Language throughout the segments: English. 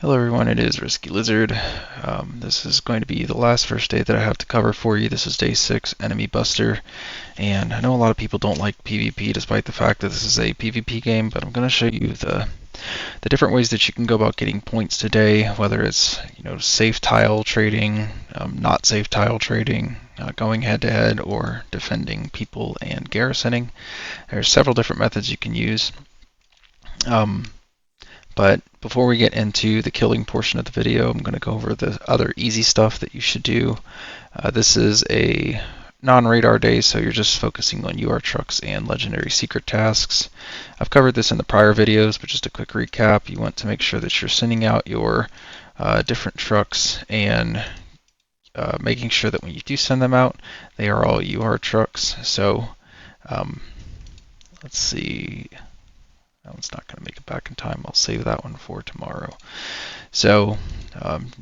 Hello everyone, it is Risky Lizard. This is going to be the last first day that I have to cover for you. This is day 6, Enemy Buster, and I know a lot of people don't like PvP despite the fact that this is a PvP game, but I'm going to show you the different ways that you can go about getting points today, whether it's safe tile trading, not safe tile trading, going head to head, or defending people and garrisoning. There's several different methods you can use. But before we get into the killing portion of the video, I'm going to go over the other easy stuff that you should do. This is a non-radar day, so you're just focusing on UR trucks and legendary secret tasks. I've covered this in the prior videos, but just a quick recap. You want to make sure that you're sending out your different trucks and making sure that when you do send them out, they are all UR trucks. So let's see. That one's not going to make it back in time. I'll save that one for tomorrow. So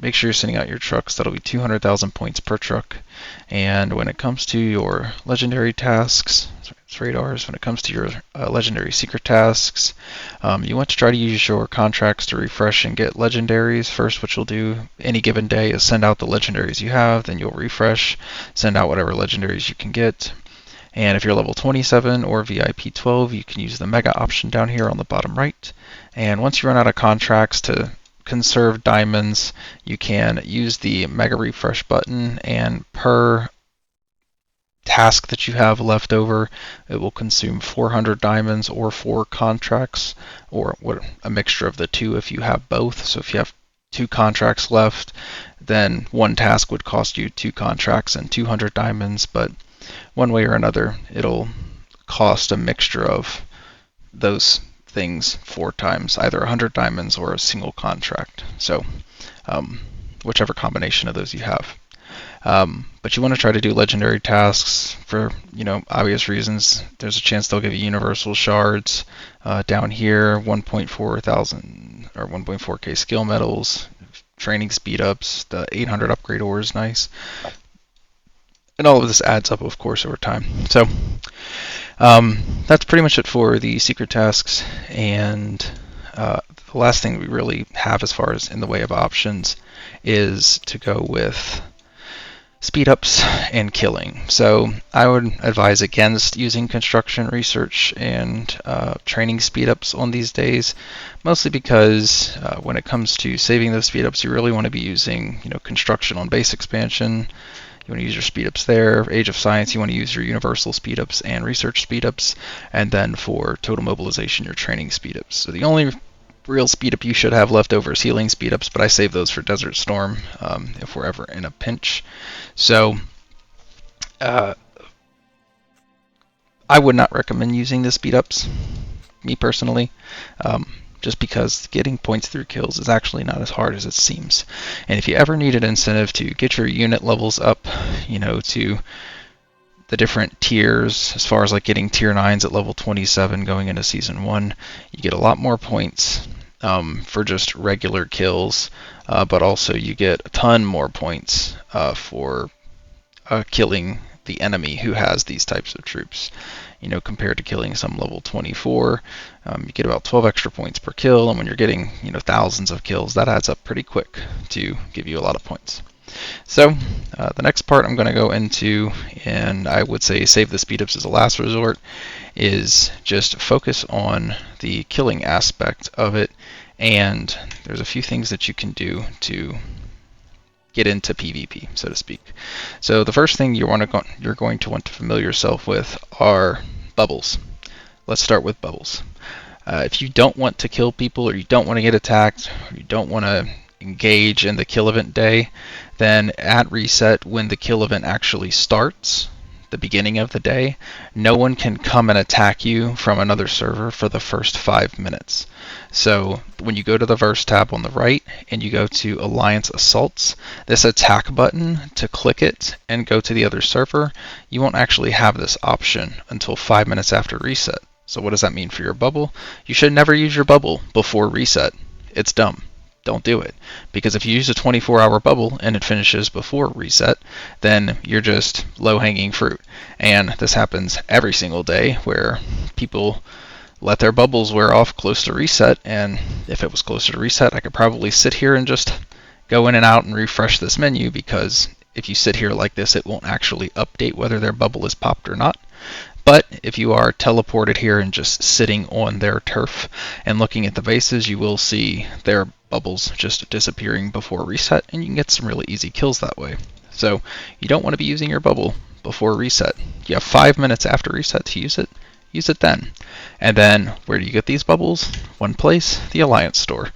make sure you're sending out your trucks. That'll be 200,000 points per truck. And when it comes to your legendary tasks, it's radars, when it comes to your legendary secret tasks, you want to try to use your contracts to refresh and get legendaries. First, what you'll do any given day is send out the legendaries you have, then you'll refresh, send out whatever legendaries you can get. And if you're level 27 or VIP 12, you can use the mega option down here on the bottom right. And once you run out of contracts, to conserve diamonds, you can use the mega refresh button, and per task that you have left over, it will consume 400 diamonds or 4 contracts, or a mixture of the two if you have both. So if you have 2 contracts left, then one task would cost you 2 contracts and 200 diamonds, but one way or another, it'll cost a mixture of those things 4 times, either 100 diamonds or a single contract. So whichever combination of those you have. But you want to try to do legendary tasks for obvious reasons. There's a chance they'll give you universal shards down here, 1.4 thousand or 1.4k skill medals, training speed ups. The 800 upgrade ore is nice. And all of this adds up, of course, over time. So that's pretty much it for the secret tasks. And the last thing we really have as far as in the way of options is to go with speed ups and killing. So I would advise against using construction research and training speed ups on these days, mostly because when it comes to saving those speed ups, you really want to be using construction on base expansion. You want to use your speedups there. Age of Science, you want to use your universal speedups and research speedups. And then for total mobilization, your training speedups. So the only real speedup you should have left over is healing speedups, but I save those for Desert Storm if we're ever in a pinch. So I would not recommend using the speedups, me personally. Just because getting points through kills is actually not as hard as it seems. And if you ever need an incentive to get your unit levels up, to the different tiers, as far as like getting tier 9s at level 27 going into season 1, you get a lot more points for just regular kills, but also you get a ton more points for killing the enemy who has these types of troops. Compared to killing some level 24, you get about 12 extra points per kill, and when you're getting thousands of kills, that adds up pretty quick to give you a lot of points. So the next part I'm going to go into, and I would say save the speed ups as a last resort, is just focus on the killing aspect of it. And there's a few things that you can do to get into PvP, so to speak. So the first thing you're going to want to familiar yourself with are bubbles. Let's start with bubbles. If you don't want to kill people, or you don't want to get attacked, or you don't want to engage in the kill event day, then at reset, when the kill event actually starts, the beginning of the day, no one can come and attack you from another server for the first 5 minutes. So when you go to the Verse tab on the right and you go to Alliance Assaults, this attack button, to click it and go to the other server, you won't actually have this option until 5 minutes after reset. So what does that mean for your bubble? You should never use your bubble before reset. It's dumb. Don't do it. Because if you use a 24-hour bubble and it finishes before reset, then you're just low-hanging fruit. And this happens every single day, where people let their bubbles wear off close to reset, and if it was closer to reset, I could probably sit here and just go in and out and refresh this menu, because if you sit here like this, it won't actually update whether their bubble is popped or not. But if you are teleported here and just sitting on their turf and looking at the vases, you will see their bubbles just disappearing before reset, and you can get some really easy kills that way. So you don't want to be using your bubble before reset. You have 5 minutes after reset to use it then. And then where do you get these bubbles? One place, the Alliance store.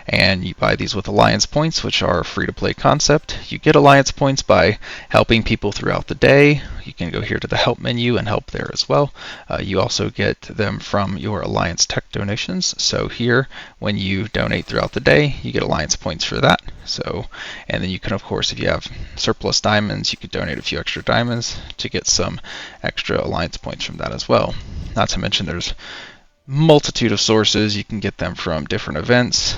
And you buy these with Alliance points, which are a free-to-play concept. You get Alliance points by helping people throughout the day. You can go here to the help menu and help there as well. You also get them from your Alliance tech donations. So here, when you donate throughout the day, you get Alliance points for that. So, and then you can, of course, if you have surplus diamonds, you could donate a few extra diamonds to get some extra Alliance points from that as well. Not to mention there's multitude of sources. You can get them from different events,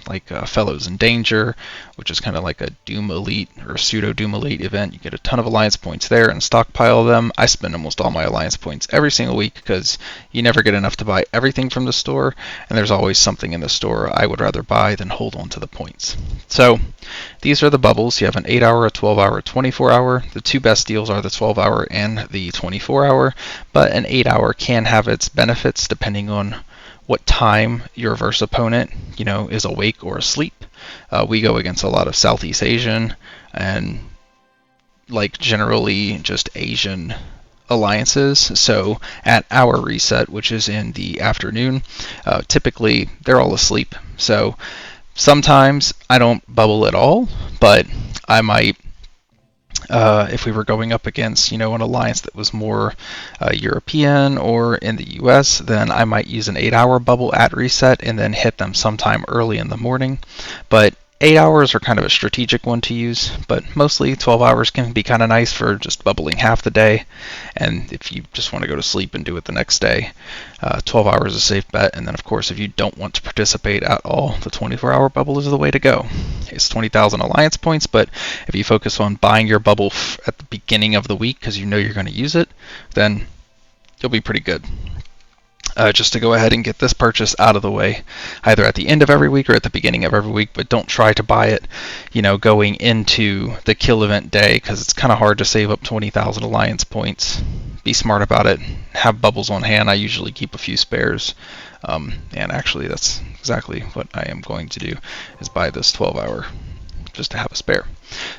like Fellows in Danger, which is kind of like a Doom Elite or pseudo Doom Elite event. You get a ton of Alliance points there and stockpile them. I spend almost all my Alliance points every single week because you never get enough to buy everything from the store, and there's always something in the store I would rather buy than hold on to the points. So these are the bubbles. You have an 8-hour, a 12-hour, a 24-hour. The two best deals are the 12-hour and the 24-hour, but an 8-hour can have its benefits depending on what time your verse opponent, is awake or asleep. We go against a lot of Southeast Asian and generally just Asian alliances. So at our reset, which is in the afternoon, typically they're all asleep. So sometimes I don't bubble at all, but I might, if we were going up against, an alliance that was more European or in the US, then I might use an 8-hour bubble at reset and then hit them sometime early in the morning. But 8 hours are kind of a strategic one to use, but mostly 12 hours can be kind of nice for just bubbling half the day. And if you just want to go to sleep and do it the next day, 12 hours is a safe bet. And then, of course, if you don't want to participate at all, the 24-hour bubble is the way to go. It's 20,000 Alliance points, but if you focus on buying your bubble at the beginning of the week because you know you're going to use it, then you'll be pretty good. Just to go ahead and get this purchase out of the way, either at the end of every week or at the beginning of every week, but don't try to buy it, going into the kill event day, because it's kind of hard to save up 20,000 Alliance points. Be smart about it. Have bubbles on hand. I usually keep a few spares, and actually that's exactly what I am going to do, is buy this 12-hour just to have a spare.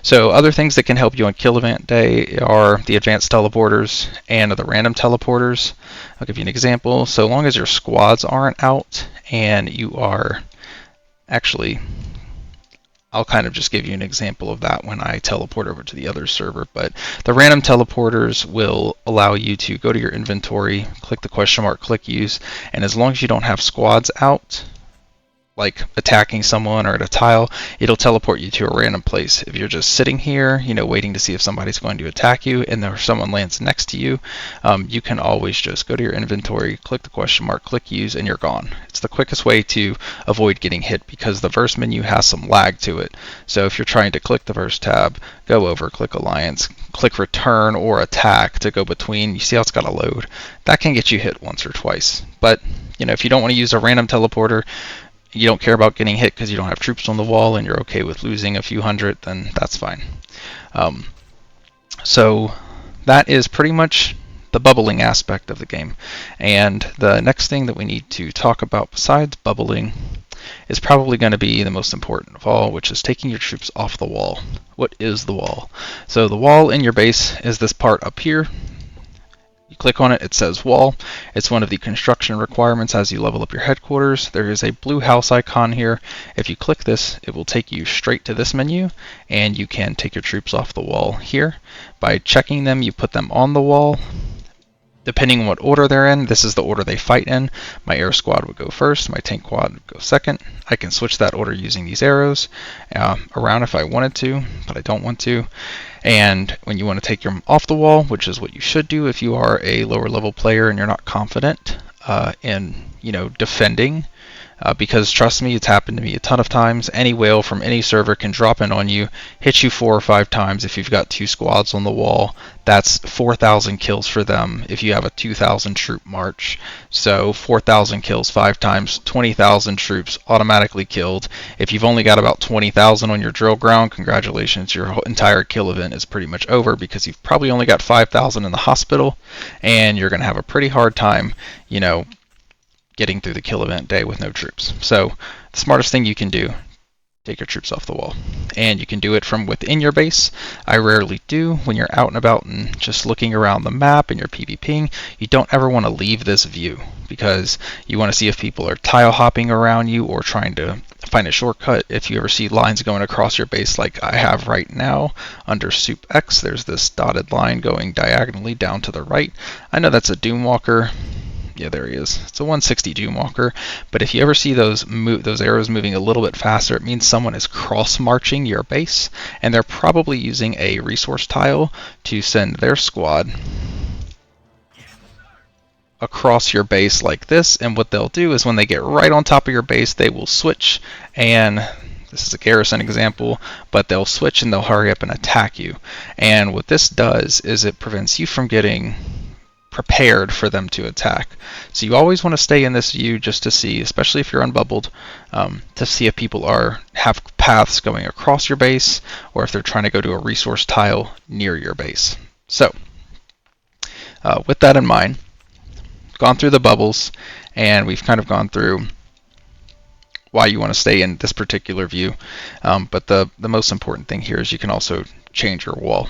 So other things that can help you on kill event day are the advanced teleporters and the random teleporters. I'll give you an example. So long as your squads aren't out and you are actually, I'll kind of just give you an example of that when I teleport over to the other server. But the random teleporters will allow you to go to your inventory, click the question mark, click use, and as long as you don't have squads out, like attacking someone or at a tile, it'll teleport you to a random place. If you're just sitting here, waiting to see if somebody's going to attack you, and there someone lands next to you, you can always just go to your inventory, click the question mark, click use, and you're gone. It's the quickest way to avoid getting hit because the verse menu has some lag to it. So if you're trying to click the verse tab, go over, click alliance, click return or attack to go between, you see how it's got to load. That can get you hit once or twice. But if you don't want to use a random teleporter, you don't care about getting hit because you don't have troops on the wall and you're okay with losing a few hundred, then that's fine. So that is pretty much the bubbling aspect of the game. And the next thing that we need to talk about besides bubbling is probably going to be the most important of all, which is taking your troops off the wall. What is the wall? So the wall in your base is this part up here. You click on it, it says wall. It's one of the construction requirements as you level up your headquarters. There is a blue house icon here. If you click this, it will take you straight to this menu, and you can take your troops off the wall here. By checking them, you put them on the wall. Depending on what order they're in, this is the order they fight in. My air squad would go first, my tank squad would go second. I can switch that order using these arrows around if I wanted to, but I don't want to. And when you want to take them off the wall, which is what you should do if you are a lower level player and you're not confident in defending because trust me, it's happened to me a ton of times. Any whale from any server can drop in on you, hit you 4 or 5 times if you've got 2 squads on the wall. That's 4,000 kills for them if you have a 2,000 troop march. So 4,000 kills 5 times, 20,000 troops automatically killed. If you've only got about 20,000 on your drill ground, congratulations, your entire kill event is pretty much over, because you've probably only got 5,000 in the hospital, and you're going to have a pretty hard time, getting through the kill event day with no troops. So the smartest thing you can do, take your troops off the wall. And you can do it from within your base. I rarely do. When you're out and about and just looking around the map and you're PvPing, you don't ever want to leave this view, because you want to see if people are tile hopping around you or trying to find a shortcut. If you ever see lines going across your base like I have right now under Soup X, there's this dotted line going diagonally down to the right. I know that's a Doomwalker. Yeah, there he is. It's a 160 Doomwalker. But if you ever see those arrows moving a little bit faster, it means someone is cross-marching your base, and they're probably using a resource tile to send their squad across your base like this. And what they'll do is when they get right on top of your base, they will switch, and this is a garrison example, but they'll switch and they'll hurry up and attack you. And what this does is it prevents you from getting prepared for them to attack. So you always want to stay in this view just to see, especially if you're unbubbled, to see if people have paths going across your base, or if they're trying to go to a resource tile near your base. So with that in mind, gone through the bubbles, and we've kind of gone through why you want to stay in this particular view. But the most important thing here is you can also change your wall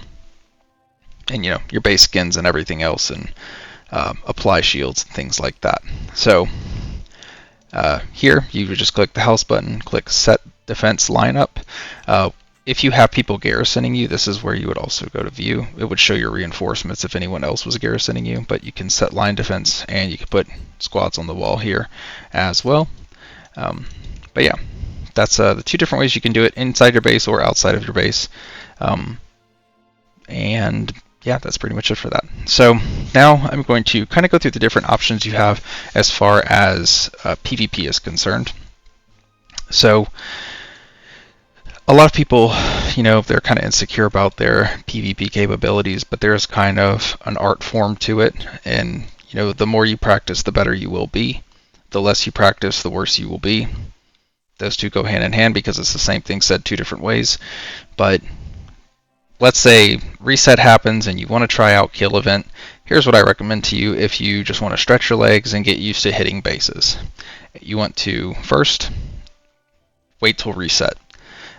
and your base skins and everything else, and apply shields and things like that. So here you would just click the house button, click set defense lineup. If you have people garrisoning you, this is where you would also go to view. It would show your reinforcements if anyone else was garrisoning you, but you can set line defense, and you can put squads on the wall here as well. But yeah, that's the 2 different ways you can do it, inside your base or outside of your base. And yeah, that's pretty much it for that. So now I'm going to kind of go through the different options you have as far as PvP is concerned. So a lot of people, they're kind of insecure about their PvP capabilities, but there's kind of an art form to it. And the more you practice, the better you will be. The less you practice, the worse you will be. Those two go hand in hand, because it's the same thing said 2 different ways. But let's say reset happens and you want to try out kill event. Here's what I recommend to you if you just want to stretch your legs and get used to hitting bases. You want to first wait till reset.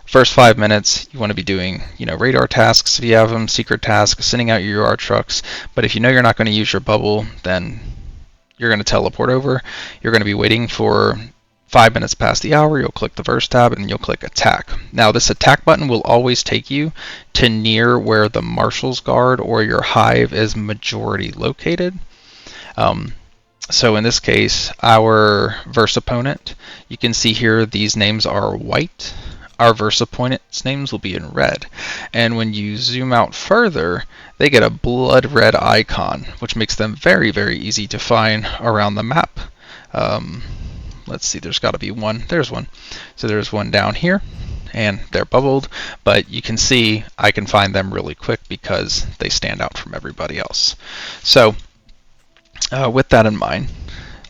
First 5 minutes, you want to be doing, radar tasks if you have them, secret tasks, sending out your UR trucks. But if you know you're not going to use your bubble, then you're going to teleport over. You're going to be waiting for 5 minutes past the hour. You'll click the verse tab and you'll click attack. Now this attack button will always take you to near where the marshal's guard or your hive is majority located. So in this case, our verse opponent, you can see here these names are white. Our verse opponent's names will be in red. And when you zoom out further, they get a blood red icon, which makes them very, very easy to find around the map. Let's see, there's got to be one. There's one. So there's one down here, and they're bubbled, but you can see I can find them really quick because they stand out from everybody else. So with that in mind,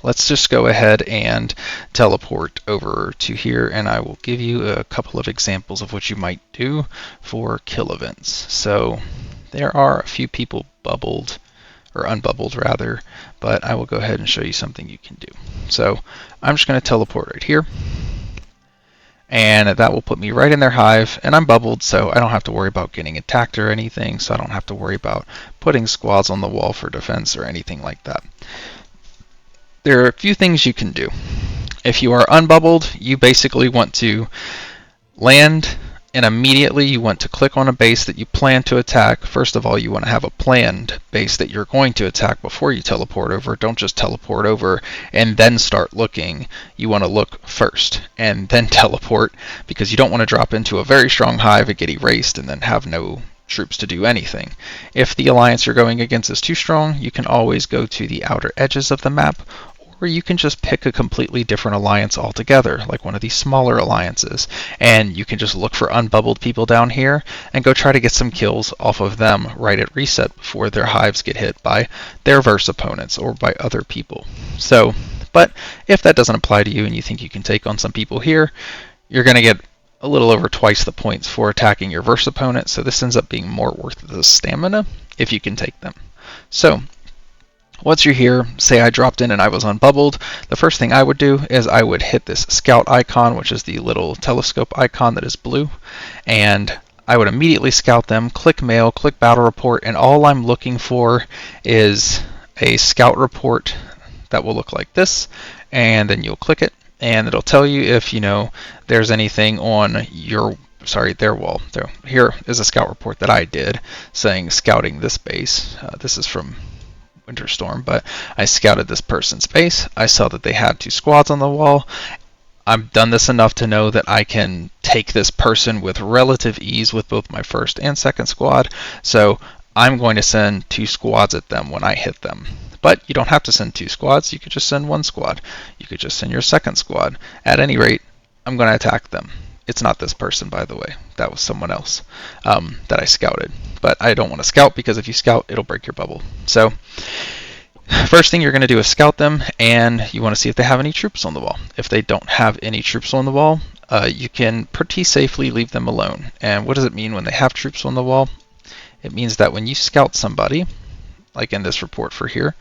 let's just go ahead and teleport over to here, and I will give you a couple of examples of what you might do for kill events. So there are a few people bubbled, or unbubbled rather, but I will go ahead and show you something you can do. So I'm just going to teleport right here, and that will put me right in their hive, and I'm bubbled, so I don't have to worry about getting attacked or anything, so I don't have to worry about putting squads on the wall for defense or anything like that. There are a few things you can do. If you are unbubbled, you basically want to land, and immediately you want to click on a base that you plan to attack. First of all, you want to have a planned base that you're going to attack before you teleport over. Don't just teleport over and then start looking. You want to look first and then teleport, because you don't want to drop into a very strong hive and get erased and then have no troops to do anything. If the alliance you're going against is too strong, you can always go to the outer edges of the map where you can just pick a completely different alliance altogether, like one of these smaller alliances, and you can just look for unbubbled people down here and go try to get some kills off of them right at reset before their hives get hit by their verse opponents or by other people. So, but if that doesn't apply to you and you think you can take on some people here, you're going to get a little over twice the points for attacking your verse opponent, so this ends up being more worth the stamina if you can take them. So once you're here, say I dropped in and I was unbubbled, the first thing I would do is I would hit this scout icon, which is the little telescope icon that is blue, and I would immediately scout them, click mail, click battle report, and all I'm looking for is a scout report that will look like this, and then you'll click it, and it'll tell you if there's anything on their wall. So here is a scout report that I did saying scouting this base. This is from Winterstorm, but I scouted this person's base. I saw that they had 2 squads on the wall. I've done this enough to know that I can take this person with relative ease with both my first and second squad, so I'm going to send 2 squads at them when I hit them. But you don't have to send 2 squads, you could just send 1 squad. You could just send your second squad. At any rate, I'm going to attack them. It's not this person, by the way. That was someone else that I scouted. But I don't want to scout, because if you scout, it'll break your bubble. So first thing you're going to do is scout them, and you want to see if they have any troops on the wall. If they don't have any troops on the wall, you can pretty safely leave them alone. And what does it mean when they have troops on the wall? It means that when you scout somebody, like in this report for here,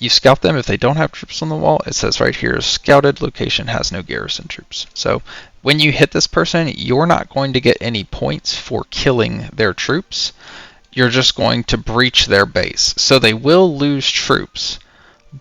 you scout them. If they don't have troops on the wall, it says right here, scouted location has no garrison troops. So when you hit this person, you're not going to get any points for killing their troops. You're just going to breach their base. So they will lose troops,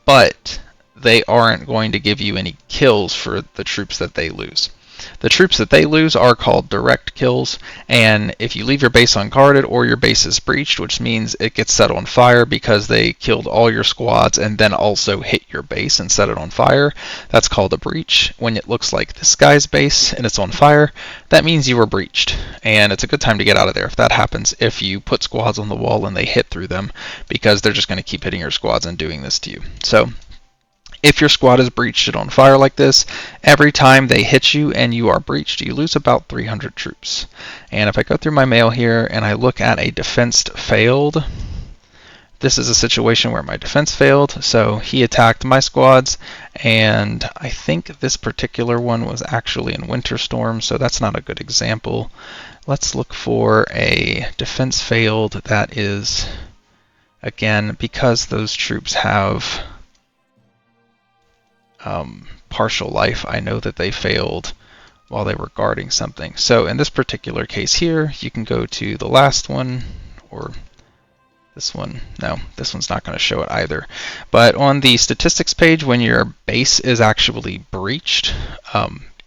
but they aren't going to give you any kills for the troops that they lose. The troops that they lose are called direct kills, and if you leave your base unguarded or your base is breached, which means it gets set on fire because they killed all your squads and then also hit your base and set it on fire, that's called a breach. When it looks like this guy's base and it's on fire, that means you were breached, and it's a good time to get out of there if that happens, if you put squads on the wall and they hit through them, because they're just going to keep hitting your squads and doing this to you. So if your squad is breached and on fire like this, every time they hit you and you are breached, you lose about 300 troops. And if I go through my mail here and I look at a defense failed, this is a situation where my defense failed, so he attacked my squads, and I think this particular one was actually in Winterstorm, so that's not a good example. Let's look for a defense failed that is, again, because those troops have partial life, I know that they failed while they were guarding something. So in this particular case here, you can go to the last one, or this one. No, this one's not going to show it either. But on the statistics page, when your base is actually breached,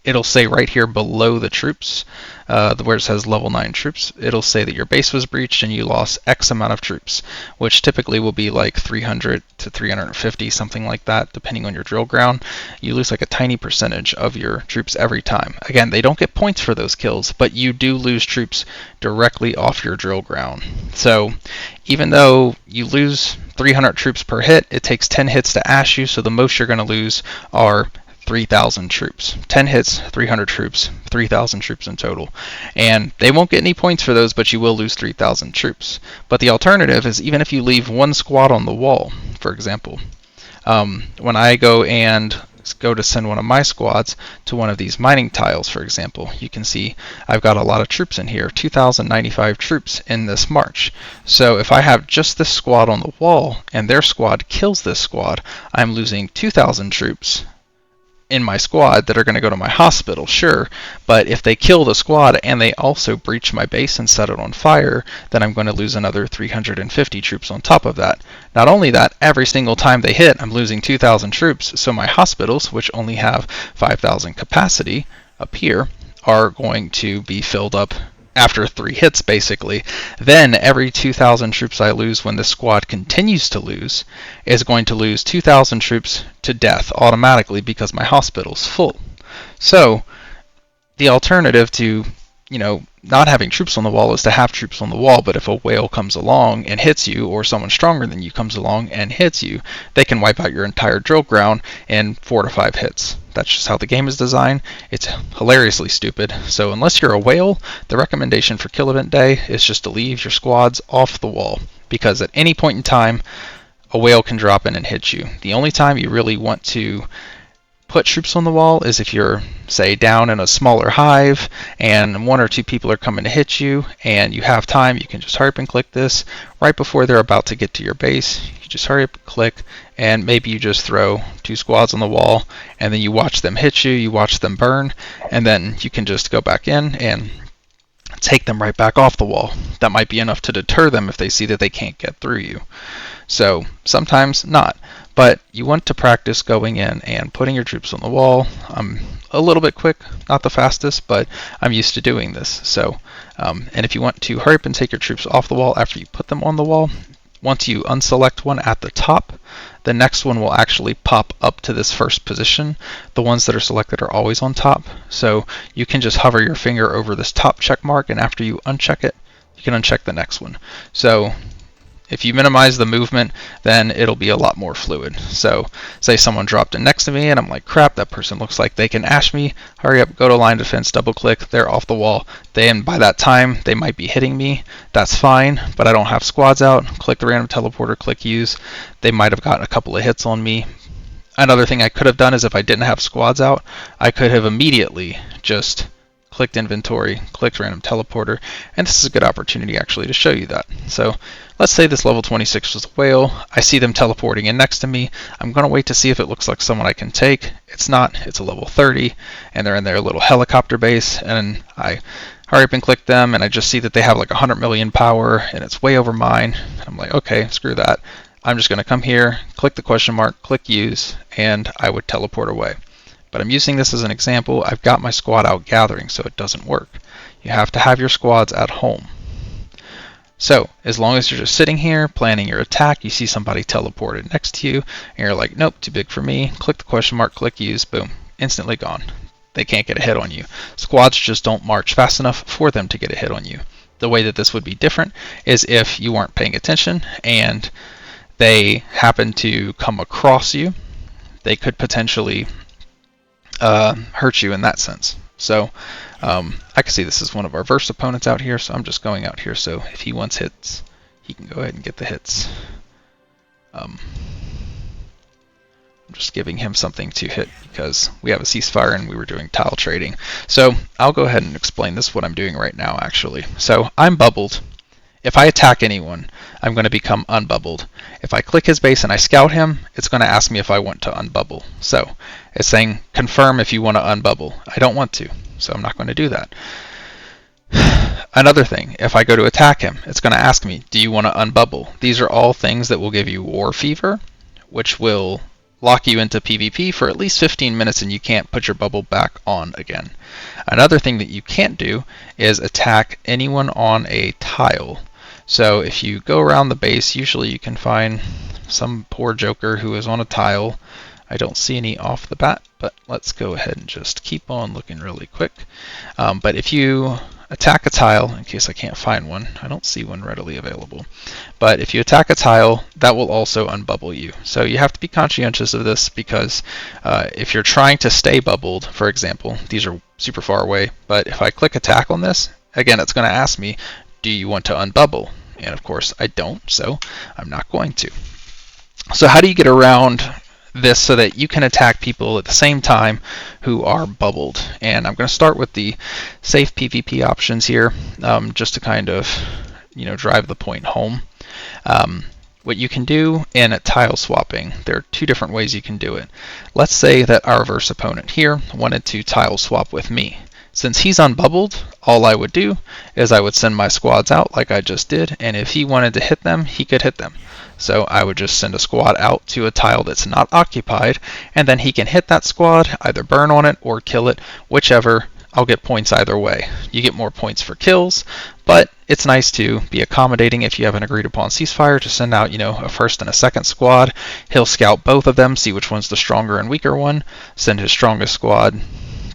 it'll say right here below the troops, where it says level 9 troops, it'll say that your base was breached and you lost X amount of troops, which typically will be like 300 to 350, something like that, depending on your drill ground. You lose like a tiny percentage of your troops every time. Again, they don't get points for those kills, but you do lose troops directly off your drill ground. So even though you lose 300 troops per hit, it takes 10 hits to ash you, so the most you're going to lose are 3,000 troops. 10 hits, 300 troops, 3,000 troops in total. And they won't get any points for those, but you will lose 3,000 troops. But the alternative is, even if you leave 1 squad on the wall, for example, when I go to send one of my squads to one of these mining tiles, for example, you can see I've got a lot of troops in here, 2,095 troops in this march. So if I have just this squad on the wall and their squad kills this squad, I'm losing 2,000 troops in my squad that are going to go to my hospital, sure, but if they kill the squad and they also breach my base and set it on fire, then I'm going to lose another 350 troops on top of that. Not only that, every single time they hit, I'm losing 2,000 troops, so my hospitals, which only have 5,000 capacity up here, are going to be filled up after 3 hits, basically. Then every 2,000 troops I lose when the squad continues to lose is going to lose 2,000 troops to death automatically because my hospital's full. So the alternative to, not having troops on the wall is to have troops on the wall, but if a whale comes along and hits you, or someone stronger than you comes along and hits you, they can wipe out your entire drill ground in 4 to 5 hits. That's just how the game is designed. It's hilariously stupid. So unless you're a whale, the recommendation for kill event day is just to leave your squads off the wall, because at any point in time, a whale can drop in and hit you. The only time you really want to put troops on the wall is if you're, say, down in a smaller hive and 1 or 2 people are coming to hit you and you have time. You can just hurry up and click this right before they're about to get to your base. You just hurry up and click, and maybe you just throw 2 squads on the wall, and then you watch them hit you, you watch them burn, and then you can just go back in and take them right back off the wall. That might be enough to deter them if they see that they can't get through you. So sometimes not, but you want to practice going in and putting your troops on the wall. I'm a little bit quick, not the fastest, but I'm used to doing this. So, and if you want to hurry up and take your troops off the wall after you put them on the wall, once you unselect one at the top, the next one will actually pop up to this first position. The ones that are selected are always on top, so you can just hover your finger over this top check mark, and after you uncheck it, you can uncheck the next one. So if you minimize the movement, then it'll be a lot more fluid. So say someone dropped in next to me and I'm like, crap, that person looks like they can ash me. Hurry up, go to line defense, double click, they're off the wall. Then by that time, they might be hitting me. That's fine, but I don't have squads out. Click the random teleporter, click use. They might have gotten a couple of hits on me. Another thing I could have done is if I didn't have squads out, I could have immediately just clicked inventory, clicked random teleporter, and this is a good opportunity actually to show you that. So let's say this level 26 was a whale. I see them teleporting in next to me. I'm going to wait to see if it looks like someone I can take. It's not. It's a level 30, and they're in their little helicopter base, and I hurry up and click them, and I just see that they have like 100 million power, and it's way over mine. I'm like, okay, screw that. I'm just going to come here, click the question mark, click use, and I would teleport away. But I'm using this as an example. I've got my squad out gathering, so it doesn't work. You have to have your squads at home. So as long as you're just sitting here planning your attack, you see somebody teleported next to you, and you're like, nope, too big for me. Click the question mark, click use, boom, instantly gone. They can't get a hit on you. Squads just don't march fast enough for them to get a hit on you. The way that this would be different is if you weren't paying attention and they happen to come across you, they could potentially hurt you in that sense. So I can see this is one of our verse opponents out here, so I'm just going out here, so if he wants hits, he can go ahead and get the hits. I'm just giving him something to hit because we have a ceasefire and we were doing tile trading. So I'll go ahead and explain this, what I'm doing right now actually. So I'm bubbled. If I attack anyone, I'm going to become unbubbled. If I click his base and I scout him, it's going to ask me if I want to unbubble. So it's saying confirm if you want to unbubble. I don't want to, so I'm not going to do that. Another thing, if I go to attack him, it's going to ask me, do you want to unbubble? These are all things that will give you war fever, which will lock you into PvP for at least 15 minutes and you can't put your bubble back on again. Another thing that you can't do is attack anyone on a tile. So if you go around the base, usually you can find some poor joker who is on a tile. I don't see any off the bat, but let's go ahead and just keep on looking really quick. But if you attack a tile, in case I can't find one, I don't see one readily available, but if you attack a tile, that will also unbubble you. So you have to be conscientious of this because if you're trying to stay bubbled, for example, these are super far away, but if I click attack on this, again, it's going to ask me, do you want to unbubble? And of course I don't, so I'm not going to. So how do you get around this so that you can attack people at the same time who are bubbled? And I'm going to start with the safe PvP options here, just to kind of, drive the point home. What you can do in tile swapping, there are 2 different ways you can do it. Let's say that our verse opponent here wanted to tile swap with me. Since he's unbubbled, all I would do is I would send my squads out like I just did, and if he wanted to hit them, he could hit them. So I would just send a squad out to a tile that's not occupied, and then he can hit that squad, either burn on it or kill it, whichever. I'll get points either way. You get more points for kills, but it's nice to be accommodating if you have an agreed upon ceasefire to send out, a first and a second squad. He'll scout both of them, see which one's the stronger and weaker one, send his strongest squad,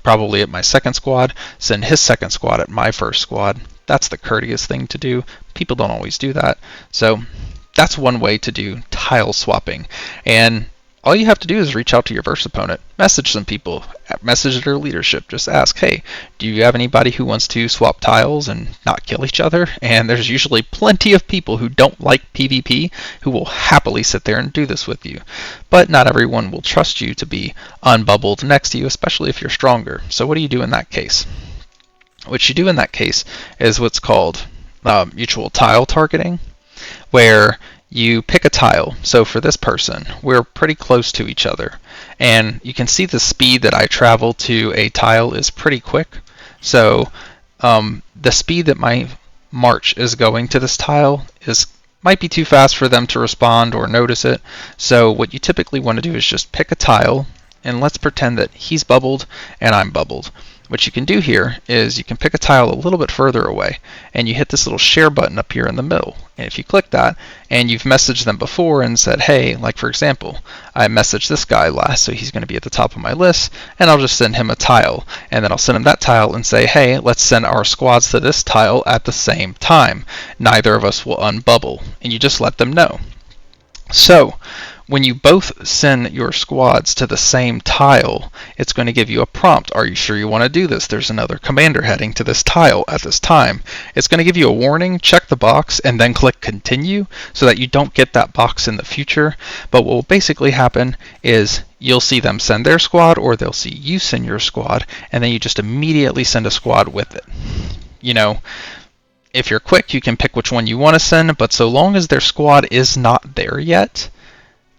probably at my second squad, send his second squad at my first squad. That's the courteous thing to do. People don't always do that. So that's one way to do tile swapping. And all you have to do is reach out to your verse opponent, message some people, message their leadership, just ask, hey, do you have anybody who wants to swap tiles and not kill each other? And there's usually plenty of people who don't like PvP who will happily sit there and do this with you. But not everyone will trust you to be unbubbled next to you, especially if you're stronger. So what do you do in that case? What you do in that case is what's called mutual tile targeting, where you pick a tile. So for this person, we're pretty close to each other, and you can see the speed that I travel to a tile is pretty quick. So the speed that my march is going to this tile might be too fast for them to respond or notice it. So what you typically want to do is just pick a tile, and let's pretend that he's bubbled and I'm bubbled. What you can do here is you can pick a tile a little bit further away, and you hit this little share button up here in the middle. And if you click that, and you've messaged them before and said, hey, like for example, I messaged this guy last, so he's going to be at the top of my list, and I'll just send him a tile. And then I'll send him that tile and say, hey, let's send our squads to this tile at the same time. Neither of us will unbubble. And you just let them know. So when you both send your squads to the same tile, it's going to give you a prompt. Are you sure you want to do this? There's another commander heading to this tile at this time. It's going to give you a warning, check the box, and then click continue so that you don't get that box in the future. But what will basically happen is you'll see them send their squad, or they'll see you send your squad, and then you just immediately send a squad with it. You know, if you're quick, you can pick which one you want to send, but so long as their squad is not there yet,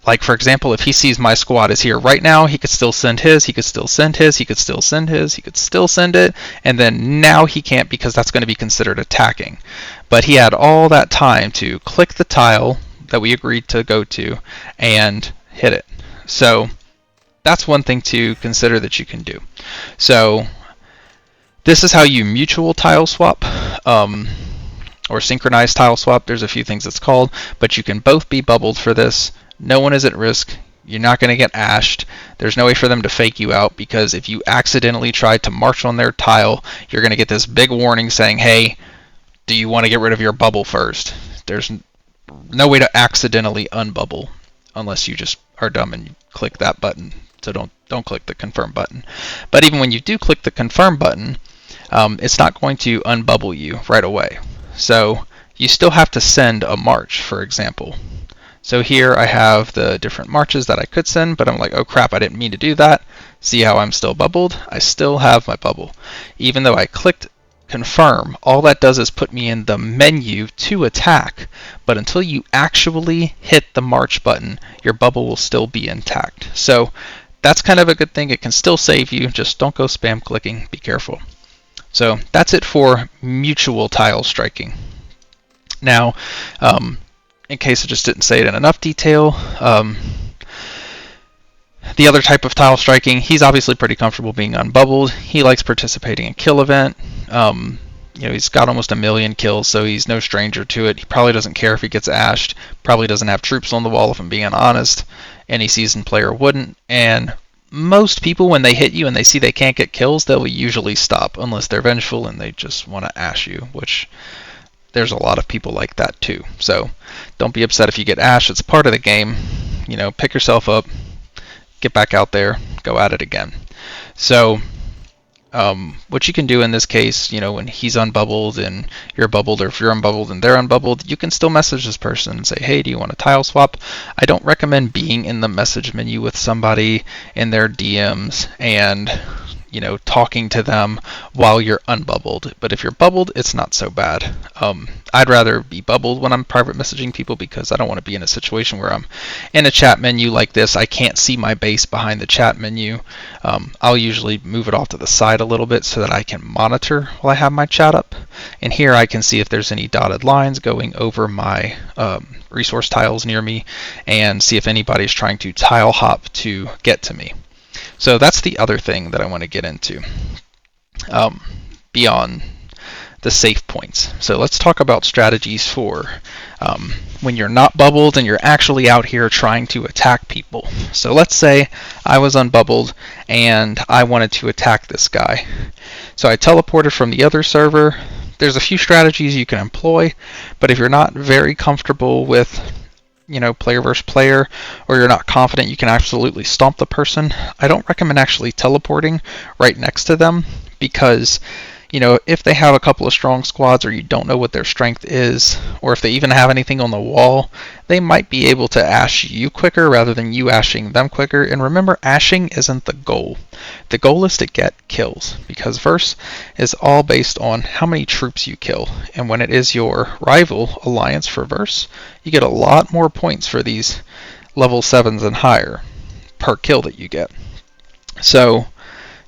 like for example, if he sees my squad is here right now, he could still send his, he could still send his, he could still send his, he could still send it, and then now he can't because that's going to be considered attacking. But he had all that time to click the tile that we agreed to go to and hit it. So that's one thing to consider that you can do. So this is how you mutual tile swap. Or synchronized tile swap. There's a few things it's called, but you can both be bubbled for this. No one is at risk. You're not going to get ashed. There's no way for them to fake you out, because if you accidentally try to march on their tile, you're going to get this big warning saying, hey, do you want to get rid of your bubble first? There's no way to accidentally unbubble unless you just are dumb and you click that button. So don't click the confirm button. But even when you do click the confirm button, it's not going to unbubble you right away. So you still have to send a march, for example. So here I have the different marches that I could send, but I'm like, oh crap, I didn't mean to do that. See how I'm still bubbled? I still have my bubble. Even though I clicked confirm, all that does is put me in the menu to attack. But until you actually hit the march button, your bubble will still be intact. So that's kind of a good thing. It can still save you. Just don't go spam clicking. Be careful. So that's it for mutual tile striking. Now, in case I just didn't say it in enough detail, the other type of tile striking, he's obviously pretty comfortable being unbubbled. He likes participating in kill event. He's got almost 1 million kills, so he's no stranger to it. He probably doesn't care if he gets ashed. Probably doesn't have troops on the wall, if I'm being honest. Any seasoned player wouldn't. And most people, when they hit you and they see they can't get kills, they'll usually stop, unless they're vengeful and they just want to ash you, which there's a lot of people like that too. So don't be upset if you get ashed. It's part of the game. Pick yourself up, get back out there, go at it again. So what you can do in this case, when he's unbubbled and you're bubbled, or if you're unbubbled and they're unbubbled, you can still message this person and say, hey, do you want a tile swap? I don't recommend being in the message menu with somebody in their DMs and talking to them while you're unbubbled. But if you're bubbled, it's not so bad. I'd rather be bubbled when I'm private messaging people, because I don't want to be in a situation where I'm in a chat menu like this. I can't see my base behind the chat menu. I'll usually move it off to the side a little bit so that I can monitor while I have my chat up. And here I can see if there's any dotted lines going over my resource tiles near me, and see if anybody's trying to tile hop to get to me. So that's the other thing that I want to get into beyond the safe points. So let's talk about strategies for when you're not bubbled and you're actually out here trying to attack people. So let's say I was unbubbled and I wanted to attack this guy. So I teleported from the other server. There's a few strategies you can employ, but if you're not very comfortable with player versus player, or you're not confident you can absolutely stomp the person, I don't recommend actually teleporting right next to them, because if they have a couple of strong squads, or you don't know what their strength is, or if they even have anything on the wall, they might be able to ash you quicker rather than you ashing them quicker. And remember, ashing isn't the goal. The goal is to get kills, because verse is all based on how many troops you kill. And when it is your rival alliance for verse, you get a lot more points for these level 7s and higher per kill that you get. So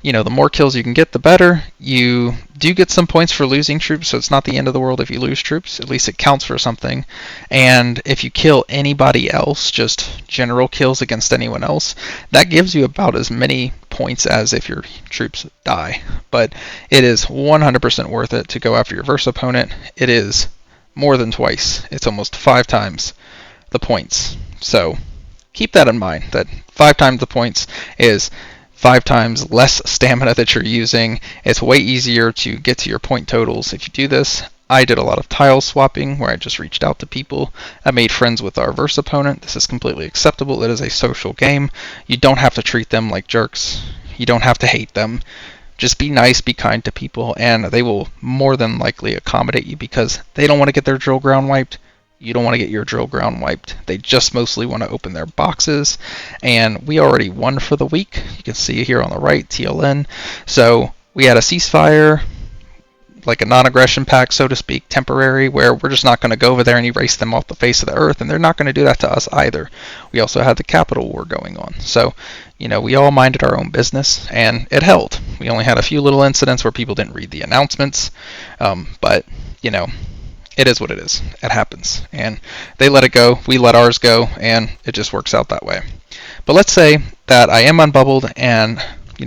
the more kills you can get, the better. You do get some points for losing troops, so it's not the end of the world if you lose troops. At least it counts for something. And if you kill anybody else, just general kills against anyone else, that gives you about as many points as if your troops die. But it is 100% worth it to go after your verse opponent. It is more than twice. It's almost 5 times the points. So keep that in mind, that 5 times the points is 5 times less stamina that you're using. It's way easier to get to your point totals if you do this. I did a lot of tile swapping where I just reached out to people. I made friends with our verse opponent. This is completely acceptable. It is a social game. You don't have to treat them like jerks. You don't have to hate them. Just be nice, be kind to people, and they will more than likely accommodate you, because they don't want to get their drill ground wiped. You don't want to get your drill ground wiped. They just mostly want to open their boxes. And we already won for the week. You can see here on the right, TLN. So we had a ceasefire, like a non-aggression pact, so to speak, temporary, where we're just not going to go over there and erase them off the face of the earth, and they're not going to do that to us either. We also had the capital war going on. So, we all minded our own business, and it held. We only had a few little incidents where people didn't read the announcements, but, it is what it is. It happens. And they let it go, we let ours go, and it just works out that way. But let's say that I am unbubbled and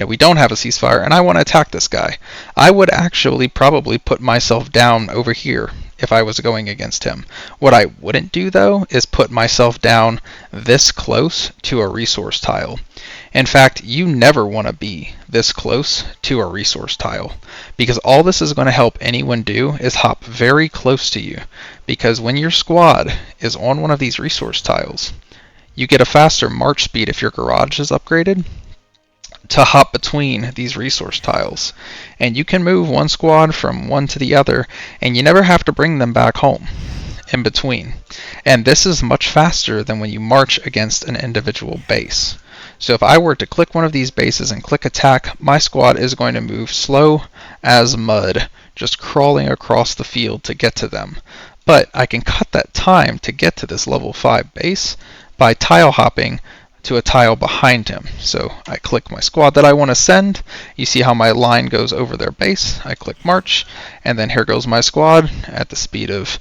we don't have a ceasefire and I want to attack this guy. I would actually probably put myself down over here if I was going against him. What I wouldn't do, though, is put myself down this close to a resource tile. In fact, you never want to be this close to a resource tile, because all this is going to help anyone do is hop very close to you, because when your squad is on one of these resource tiles, you get a faster march speed if your garage is upgraded to hop between these resource tiles. And you can move one squad from one to the other, and you never have to bring them back home in between. And this is much faster than when you march against an individual base. So if I were to click one of these bases and click attack, my squad is going to move slow as mud, just crawling across the field to get to them. But I can cut that time to get to this level 5 base by tile hopping to a tile behind him. So I click my squad that I want to send. You see how my line goes over their base. I click march, and then here goes my squad at the speed of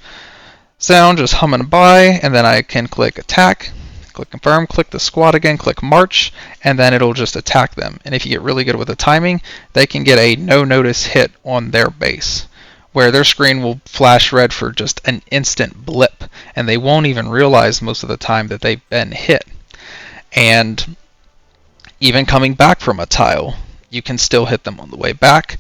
sound, just humming by, and then I can click attack, click confirm, click the squad again, click march, and then it'll just attack them. And if you get really good with the timing, they can get a no notice hit on their base, where their screen will flash red for just an instant blip, and they won't even realize most of the time that they've been hit. And even coming back from a tile, you can still hit them on the way back.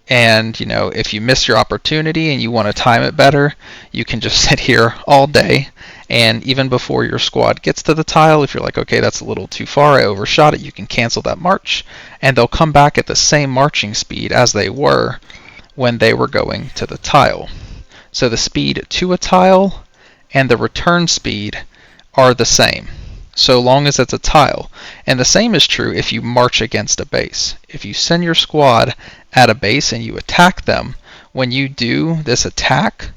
And if you miss your opportunity and you want to time it better, you can just sit here all day, and even before your squad gets to the tile, if you're like, okay, that's a little too far, I overshot it, you can cancel that march, and they'll come back at the same marching speed as they were when they were going to the tile. So the speed to a tile and the return speed are the same, so long as it's a tile. And the same is true if you march against a base. If you send your squad at a base and you attack them, when you do this attack,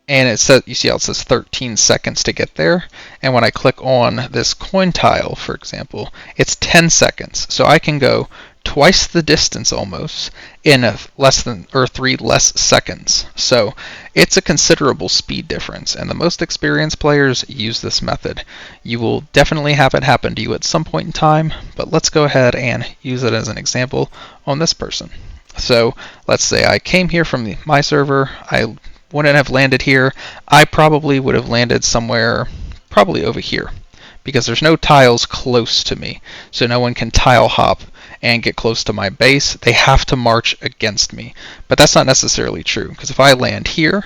and it says, you see how it says 13 seconds to get there, and when I click on this coin tile, for example, it's 10 seconds. So I can go twice the distance almost in less than 3 less seconds. So it's a considerable speed difference, and the most experienced players use this method. You will definitely have it happen to you at some point in time, but let's go ahead and use it as an example on this person. So let's say I came here from my server, I wouldn't have landed here, I probably would have landed somewhere probably over here because there's no tiles close to me, so no one can tile hop and get close to my base. They have to march against me. But that's not necessarily true, because if I land here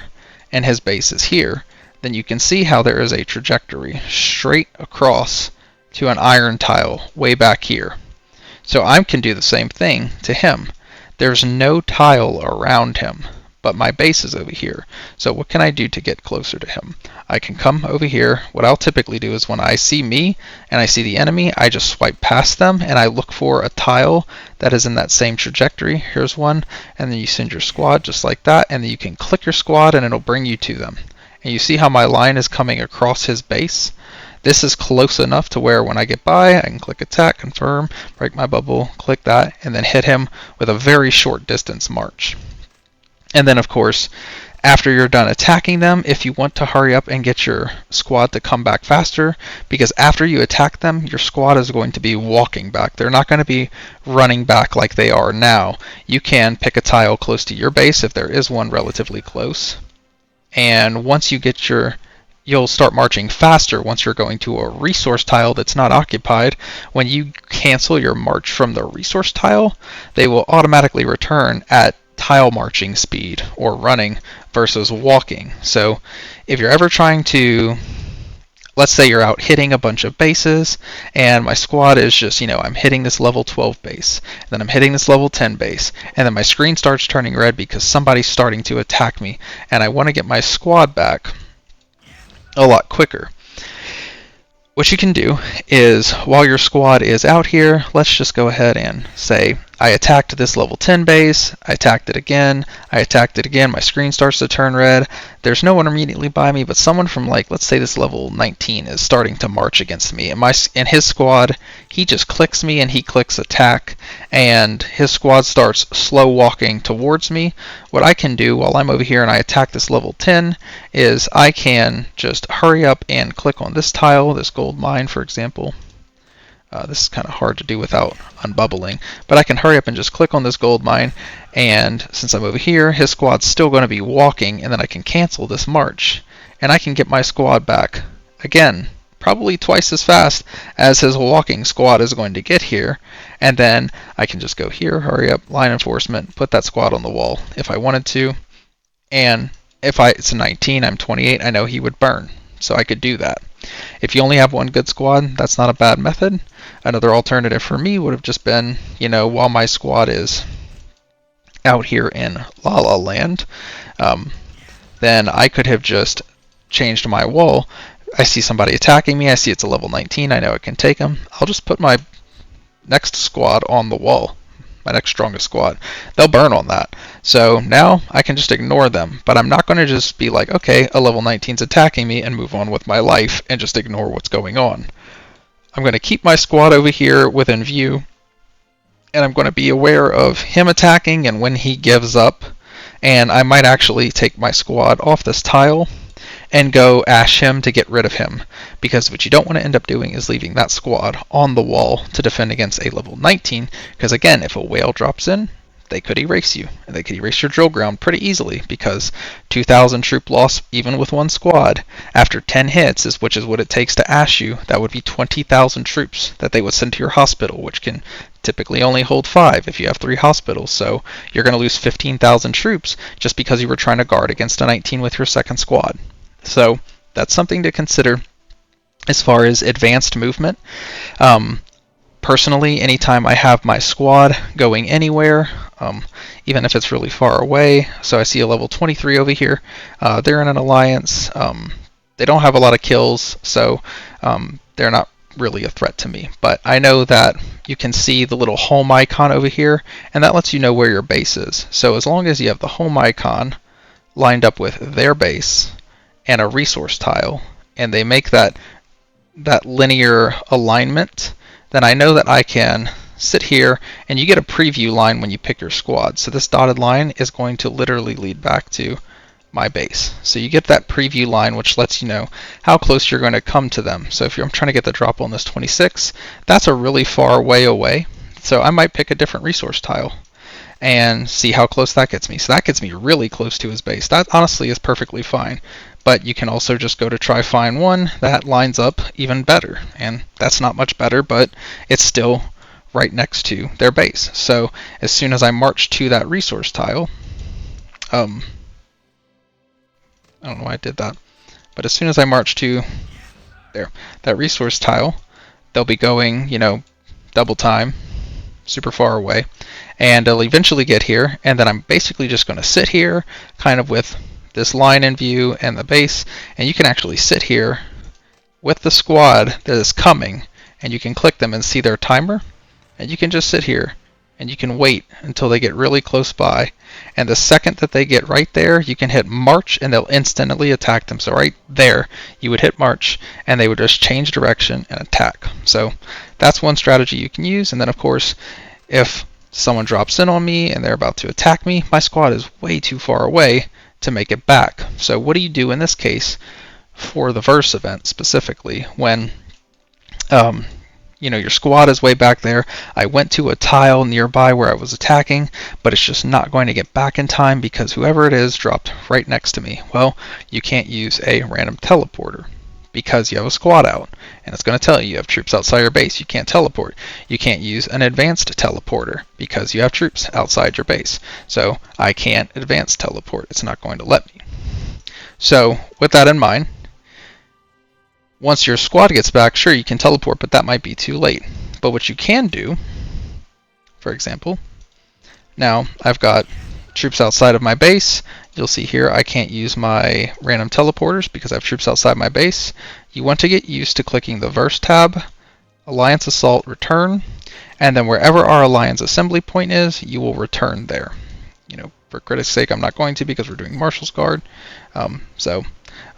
and his base is here, then you can see how there is a trajectory straight across to an iron tile way back here. So I can do the same thing to him. There's no tile around him, but my base is over here. So what can I do to get closer to him? I can come over here. What I'll typically do is when I see me and I see the enemy, I just swipe past them and I look for a tile that is in that same trajectory. Here's one, and then you send your squad just like that, and then you can click your squad and it'll bring you to them. And you see how my line is coming across his base? This is close enough to where when I get by, I can click attack, confirm, break my bubble, click that, and then hit him with a very short distance march. And then, of course, after you're done attacking them, if you want to hurry up and get your squad to come back faster, because after you attack them, your squad is going to be walking back. They're not going to be running back like they are now. You can pick a tile close to your base if there is one relatively close. And once you get you'll start marching faster once you're going to a resource tile that's not occupied. When you cancel your march from the resource tile, they will automatically return at tile marching speed or running versus walking. So if you're ever trying to, let's say you're out hitting a bunch of bases and my squad is just, I'm hitting this level 12 base, then I'm hitting this level 10 base, and then my screen starts turning red because somebody's starting to attack me and I want to get my squad back a lot quicker. What you can do is, while your squad is out here, let's just go ahead and say, I attacked this level 10 base, I attacked it again, my screen starts to turn red, there's no one immediately by me, but someone from, let's say this level 19 is starting to march against me, and his squad, he just clicks me and he clicks attack, and his squad starts slow walking towards me. What I can do while I'm over here and I attack this level 10 is I can just hurry up and click on this tile, this gold mine, for example. This is kind of hard to do without unbubbling, but I can hurry up and just click on this gold mine, and since I'm over here, his squad's still going to be walking, and then I can cancel this march, and I can get my squad back again, probably twice as fast as his walking squad is going to get here, and then I can just go here, hurry up, line enforcement, put that squad on the wall if I wanted to, and if it's a 19, I'm 28, I know he would burn, so I could do that. If you only have one good squad, that's not a bad method. Another alternative for me would have just been, while my squad is out here in La La Land, then I could have just changed my wall. I see somebody attacking me, I see it's a level 19, I know I can take him. I'll just put my next squad on the wall, my next strongest squad. They'll burn on that. So now I can just ignore them, but I'm not going to just be like, okay, a level 19's attacking me and move on with my life and just ignore what's going on. I'm going to keep my squad over here within view, and I'm going to be aware of him attacking and when he gives up, and I might actually take my squad off this tile and go ash him to get rid of him, because what you don't want to end up doing is leaving that squad on the wall to defend against a level 19, because again, if a whale drops in, they could erase you, and they could erase your drill ground pretty easily, because 2,000 troop loss even with one squad after 10 hits, which is what it takes to ash you, that would be 20,000 troops that they would send to your hospital, which can typically only hold 5 if you have 3 hospitals, so you're going to lose 15,000 troops just because you were trying to guard against a 19 with your second squad. So that's something to consider as far as advanced movement. Personally, anytime I have my squad going anywhere, even if it's really far away, so I see a level 23 over here, they're in an alliance, they don't have a lot of kills, so they're not really a threat to me, but I know that you can see the little home icon over here, and that lets you know where your base is. So as long as you have the home icon lined up with their base and a resource tile, and they make that linear alignment, then I know that I can sit here, and you get a preview line when you pick your squad. So this dotted line is going to literally lead back to my base. So you get that preview line, which lets you know how close you're going to come to them. So if I'm trying to get the drop on this 26, that's a really far way away. So I might pick a different resource tile. and see how close that gets me. So that gets me really close to his base. That honestly is perfectly fine. But you can also just go to try find one that lines up even better. And that's not much better, but it's still right next to their base. So as soon as I march to that resource tile, I don't know why I did that, but as soon as I march to there, that resource tile, they'll be going, double time, super far away, and they'll eventually get here, and then I'm basically just going to sit here, kind of with this line in view and the base, and you can actually sit here with the squad that is coming, and you can click them and see their timer, and you can just sit here and you can wait until they get really close by, and the second that they get right there, you can hit march and they'll instantly attack them. So right there you would hit march and they would just change direction and attack. So that's one strategy you can use. And then of course, if someone drops in on me and they're about to attack me, my squad is way too far away to make it back. So what do you do in this case for the verse event specifically when your squad is way back there. I went to a tile nearby where I was attacking, but it's just not going to get back in time because whoever it is dropped right next to me. Well, you can't use a random teleporter because you have a squad out, and it's going to tell you have troops outside your base. You can't teleport. You can't use an advanced teleporter because you have troops outside your base. So I can't advance teleport. It's not going to let me. So with that in mind, once your squad gets back, sure, you can teleport, but that might be too late. But what you can do, for example, now I've got troops outside of my base. You'll see here I can't use my random teleporters because I have troops outside my base. You want to get used to clicking the Verse tab, Alliance Assault, Return, and then wherever our Alliance Assembly Point is, you will return there. For critics' sake, I'm not going to because we're doing Marshal's Guard. So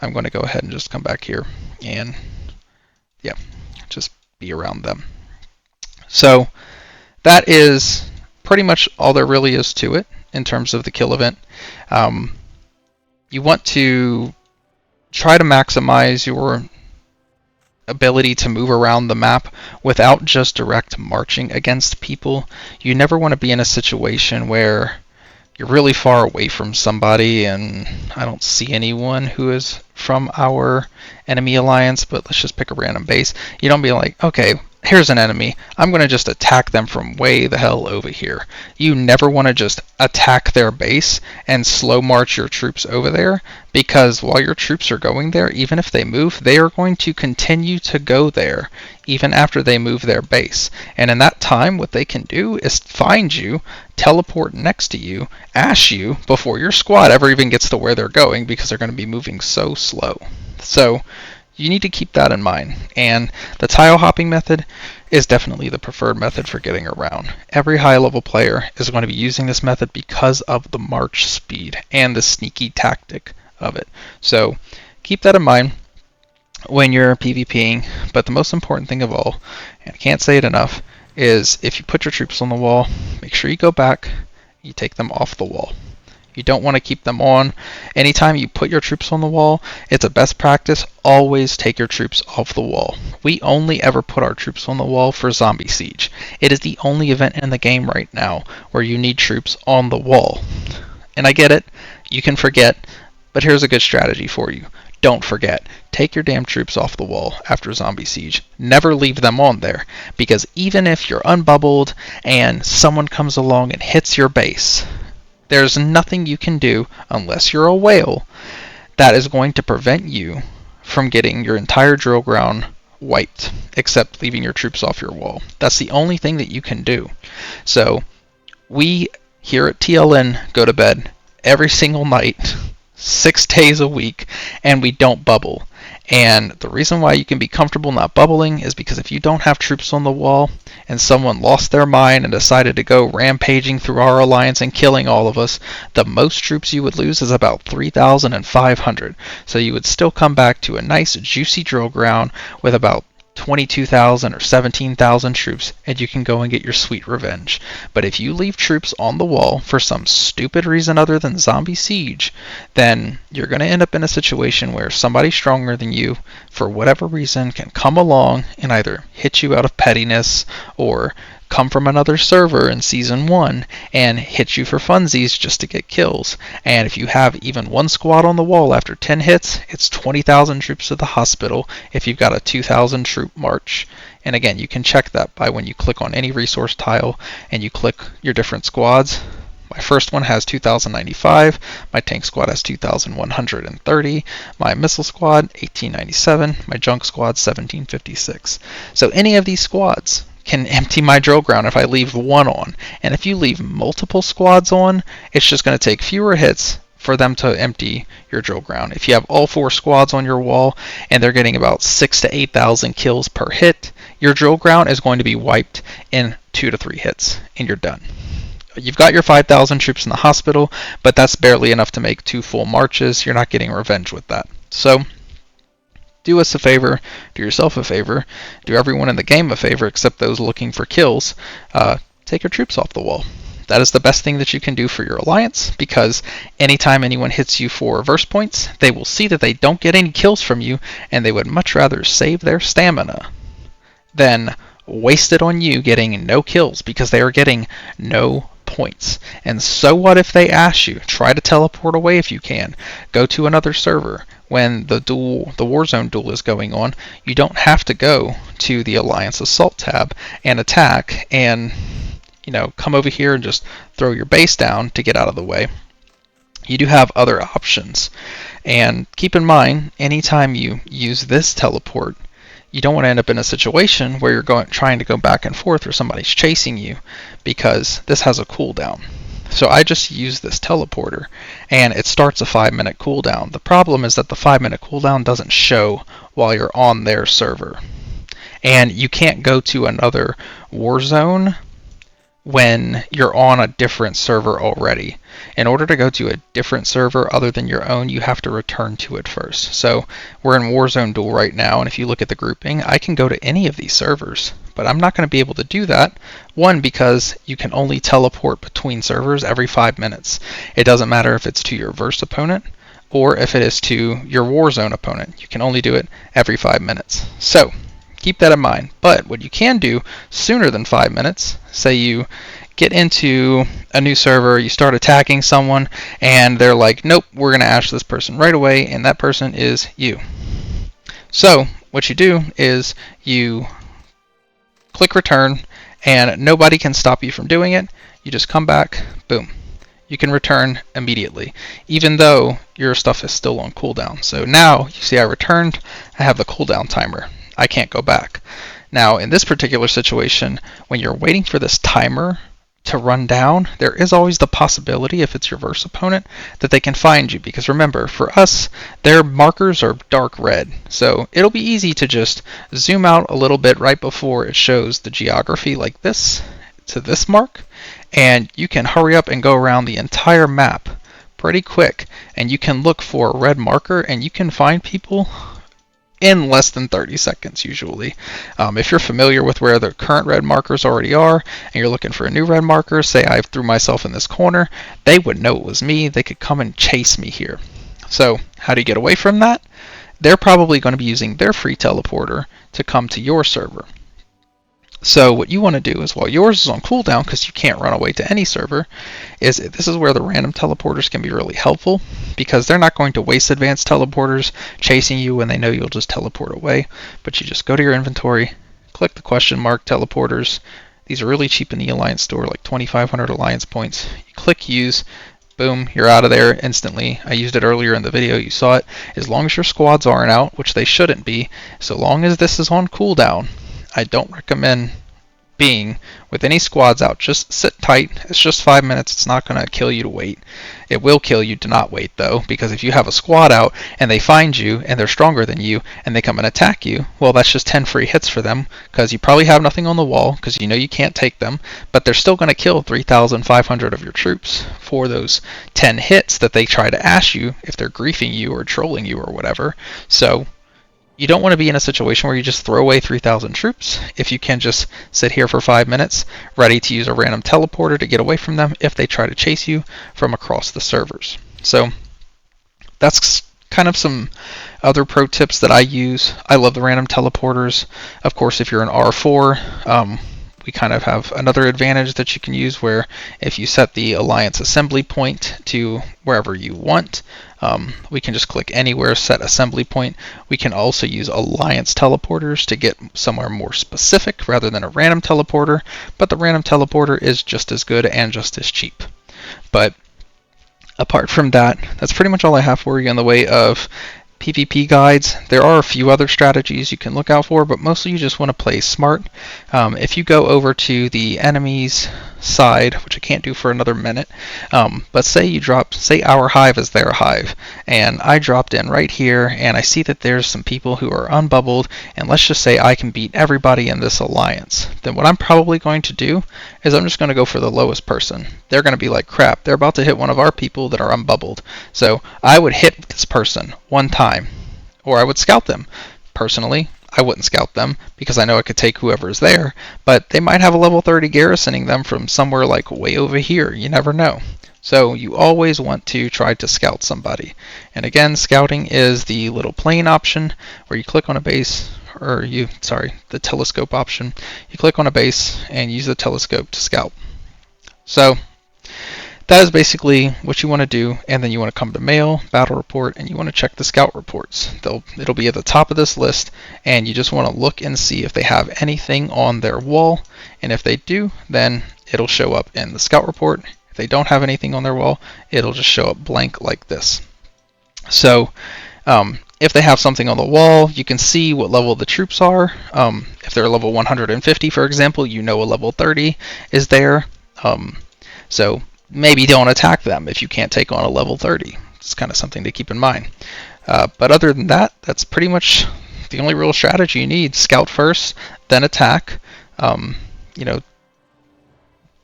I'm going to go ahead and just come back here and just be around them. So that is pretty much all there really is to it in terms of the kill event. You want to try to maximize your ability to move around the map without just direct marching against people. You never want to be in a situation where you're really far away from somebody and I don't see anyone who is from our enemy alliance, but let's just pick a random base. You don't be like, okay, here's an enemy. I'm going to just attack them from way the hell over here. You never want to just attack their base and slow march your troops over there, because while your troops are going there, even if they move, they are going to continue to go there even after they move their base. And in that time, what they can do is find you, teleport next to you, ash you before your squad ever even gets to where they're going, because they're going to be moving so slow. So you need to keep that in mind. And the tile hopping method is definitely the preferred method for getting around. Every high level player is going to be using this method because of the march speed and the sneaky tactic of it. So keep that in mind when you're PvPing. But the most important thing of all, and I can't say it enough, is if you put your troops on the wall, make sure you go back, you take them off the wall. You don't want to keep them on. Anytime you put your troops on the wall, it's a best practice, always take your troops off the wall. We only ever put our troops on the wall for Zombie Siege. It is the only event in the game right now where you need troops on the wall. And I get it, you can forget, but here's a good strategy for you. Don't forget. Take your damn troops off the wall after Zombie Siege. Never leave them on there, because even if you're unbubbled and someone comes along and hits your base, there's nothing you can do, unless you're a whale, that is going to prevent you from getting your entire drill ground wiped, except leaving your troops off your wall. That's the only thing that you can do. So we here at TLN go to bed every single night, 6 days a week, and we don't bubble. And the reason why you can be comfortable not bubbling is because if you don't have troops on the wall and someone lost their mind and decided to go rampaging through our alliance and killing all of us, the most troops you would lose is about 3,500. So you would still come back to a nice juicy drill ground with about 22,000 or 17,000 troops, and you can go and get your sweet revenge. But if you leave troops on the wall for some stupid reason other than Zombie Siege, then you're going to end up in a situation where somebody stronger than you, for whatever reason, can come along and either hit you out of pettiness or come from another server in Season 1 and hit you for funsies just to get kills. And if you have even one squad on the wall after 10 hits, it's 20,000 troops to the hospital if you've got a 2,000 troop march. And again, you can check that by when you click on any resource tile and you click your different squads. My first one has 2,095, my tank squad has 2,130, my missile squad 1897, my junk squad 1756. So any of these squads can empty my drill ground if I leave one on. And if you leave multiple squads on, it's just going to take fewer hits for them to empty your drill ground. If you have all 4 squads on your wall and they're getting about 6,000 to 8,000 kills per hit, your drill ground is going to be wiped in 2 to 3 hits and you're done. You've got your 5,000 troops in the hospital, but that's barely enough to make 2 full marches. You're not getting revenge with that. So do us a favor, do yourself a favor, do everyone in the game a favor except those looking for kills. Take your troops off the wall. That is the best thing that you can do for your alliance, because anytime anyone hits you for verse points, they will see that they don't get any kills from you, and they would much rather save their stamina than waste it on you getting no kills, because they are getting no points. And so what if they ask you? Try to teleport away if you can. Go to another server. When the Warzone duel is going on, you don't have to go to the Alliance Assault tab and attack and come over here and just throw your base down to get out of the way. You do have other options. And keep in mind, anytime you use this teleport, you don't want to end up in a situation where you're trying to go back and forth or somebody's chasing you, because this has a cooldown. So I just use this teleporter and it starts a 5-minute cooldown. The problem is that the 5-minute cooldown doesn't show while you're on their server. And you can't go to another Warzone when you're on a different server already. In order to go to a different server other than your own, you have to return to it first. So we're in Warzone Duel right now, and if you look at the grouping, I can go to any of these servers, but I'm not going to be able to do that. One, because you can only teleport between servers every 5 minutes. It doesn't matter if it's to your verse opponent or if it is to your Warzone opponent. You can only do it every 5 minutes. So keep that in mind. But what you can do sooner than 5 minutes, say you get into a new server, you start attacking someone, and they're like, nope, we're going to ash this person right away, and that person is you. So what you do is you click return, and nobody can stop you from doing it. You just come back, boom. You can return immediately, even though your stuff is still on cooldown. So now, you see I returned, I have the cooldown timer. I can't go back. Now, in this particular situation, when you're waiting for this timer to run down, there is always the possibility, if it's your verse opponent, that they can find you. Because remember, for us, their markers are dark red. So it'll be easy to just zoom out a little bit right before it shows the geography like this, to this mark, and you can hurry up and go around the entire map pretty quick. And you can look for a red marker, and you can find people in less than 30 seconds usually. If you're familiar with where the current red markers already are and you're looking for a new red marker, say I threw myself in this corner, they would know it was me. They could come and chase me here. So how do you get away from that? They're probably going to be using their free teleporter to come to your server. So what you want to do is, while yours is on cooldown, because you can't run away to any server, is this is where the random teleporters can be really helpful, because they're not going to waste advanced teleporters chasing you when they know you'll just teleport away. But you just go to your inventory, click the question mark teleporters. These are really cheap in the Alliance store, like 2,500 Alliance points. You click use, boom, you're out of there instantly. I used it earlier in the video, you saw it. As long as your squads aren't out, which they shouldn't be, so long as this is on cooldown, I don't recommend being with any squads out. Just sit tight. It's just 5 minutes. It's not going to kill you to wait. It will kill you to not wait, though, because if you have a squad out and they find you and they're stronger than you and they come and attack you, well, that's just 10 free hits for them, because you probably have nothing on the wall because you know you can't take them, but they're still going to kill 3,500 of your troops for those 10 hits that they try to ash you if they're griefing you or trolling you or whatever. So you don't want to be in a situation where you just throw away 3,000 troops if you can just sit here for 5 minutes, ready to use a random teleporter to get away from them if they try to chase you from across the servers. So that's kind of some other pro tips that I use. I love the random teleporters. Of course, if you're an R4, we kind of have another advantage that you can use, where if you set the alliance assembly point to wherever you want, we can just click anywhere, set assembly point. We can also use alliance teleporters to get somewhere more specific rather than a random teleporter, but the random teleporter is just as good and just as cheap. But apart from that, that's pretty much all I have for you in the way of PvP guides. There are a few other strategies you can look out for, but mostly you just want to play smart. If you go over to the enemy's side, which I can't do for another minute, but say our hive is their hive, and I dropped in right here, and I see that there's some people who are unbubbled, and let's just say I can beat everybody in this alliance. Then what I'm probably going to do is I'm just going to go for the lowest person. They're going to be like, crap, they're about to hit one of our people that are unbubbled. So I would hit this person one time, or I would scout them. Personally, I wouldn't scout them because I know I could take whoever's there, but they might have a level 30 garrisoning them from somewhere like way over here. You never know. So you always want to try to scout somebody. And again, scouting is the little plane option where you click on a base, the telescope option. You click on a base and use the telescope to scout. So that is basically what you want to do, and then you want to come to mail, battle report, and you want to check the scout reports. It'll be at the top of this list, and you just want to look and see if they have anything on their wall, and if they do, then it'll show up in the scout report. If they don't have anything on their wall, it'll just show up blank like this. So if they have something on the wall, you can see what level the troops are. If they're level 150, for example, you know a level 30 is there. So maybe don't attack them if you can't take on a level 30. It's kind of something to keep in mind. But other than that, that's pretty much the only real strategy you need. Scout first, then attack.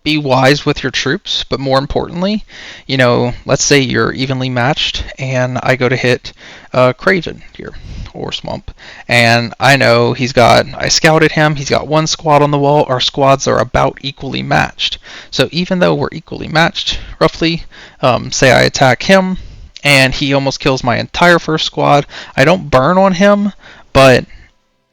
Be wise with your troops, but more importantly, let's say you're evenly matched and I go to hit Craven here, or Swamp, and I know I scouted him, he's got one squad on the wall, our squads are about equally matched. So even though we're equally matched, roughly, say I attack him and he almost kills my entire first squad, I don't burn on him, but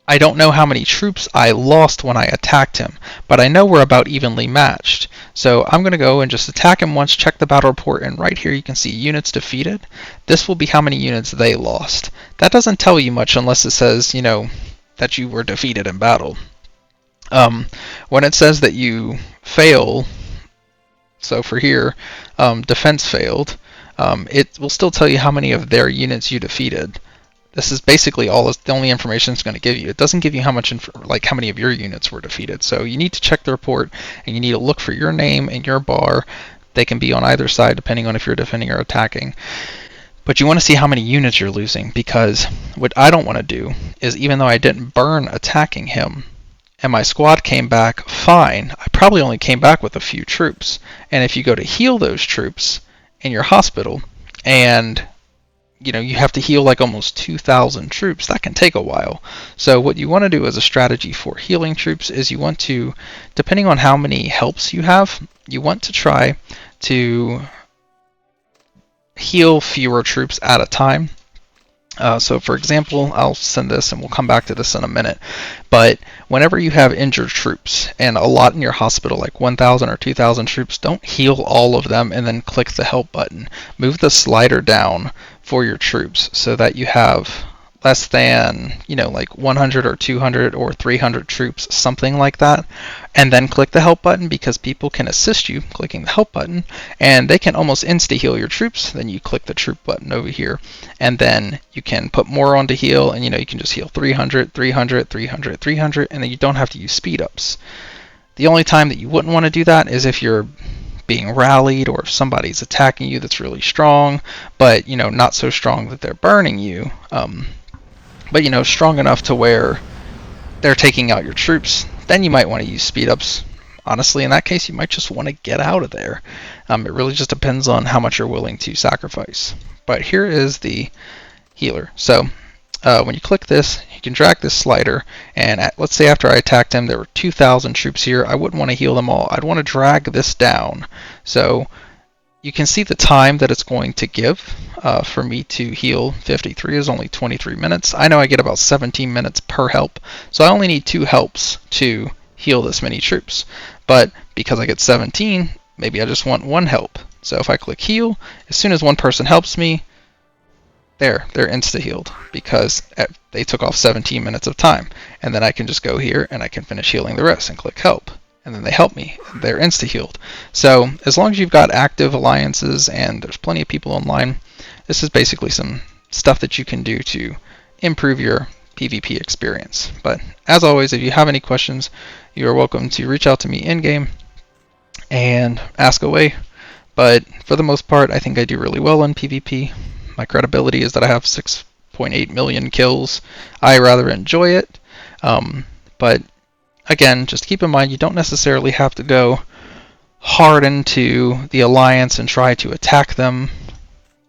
I don't know how many troops I lost when I attacked him, but I know we're about evenly matched. So I'm going to go and just attack him once, check the battle report, and right here you can see units defeated. This will be how many units they lost. That doesn't tell you much unless it says, that you were defeated in battle. When it says that you fail, so for here, defense failed, it will still tell you how many of their units you defeated. This is basically the only information it's going to give you. It doesn't give you how many of your units were defeated. So you need to check the report, and you need to look for your name and your bar. They can be on either side depending on if you're defending or attacking. But you want to see how many units you're losing, because what I don't want to do is, even though I didn't burn attacking him and my squad came back fine, I probably only came back with a few troops. And if you go to heal those troops in your hospital, and you have to heal like almost 2,000 troops, that can take a while. So what you want to do as a strategy for healing troops is you want to, depending on how many helps you have, you want to try to heal fewer troops at a time. So for example, I'll send this and we'll come back to this in a minute, but whenever you have injured troops and a lot in your hospital, like 1,000 or 2,000 troops, don't heal all of them and then click the help button. Move the slider down for your troops so that you have less than, like 100 or 200 or 300 troops, something like that, and then click the help button, because people can assist you clicking the help button, and they can almost insta-heal your troops. Then you click the troop button over here, and then you can put more on to heal, and you can just heal 300, 300, 300, 300, and then you don't have to use speed-ups. The only time that you wouldn't want to do that is if you're being rallied, or if somebody's attacking you that's really strong, but not so strong that they're burning you, but strong enough to where they're taking out your troops. Then you might want to use speed ups. Honestly, in that case, you might just want to get out of there. It really just depends on how much you're willing to sacrifice. But here is the healer. So when you click this, you can drag this slider, and let's say after I attacked him, there were 2,000 troops here. I wouldn't want to heal them all. I'd want to drag this down. So you can see the time that it's going to give for me to heal 53 is only 23 minutes. I know I get about 17 minutes per help, so I only need 2 helps to heal this many troops. But because I get 17, maybe I just want 1 help. So if I click heal, as soon as 1 person helps me, they're insta-healed because they took off 17 minutes of time. And then I can just go here and I can finish healing the rest and click help. And then they help me. They're insta-healed. So as long as you've got active alliances and there's plenty of people online, this is basically some stuff that you can do to improve your PvP experience. But as always, if you have any questions, you are welcome to reach out to me in-game and ask away. But for the most part, I think I do really well in PvP. My credibility is that I have 6.8 million kills. I rather enjoy it. But again, just keep in mind you don't necessarily have to go hard into the alliance and try to attack them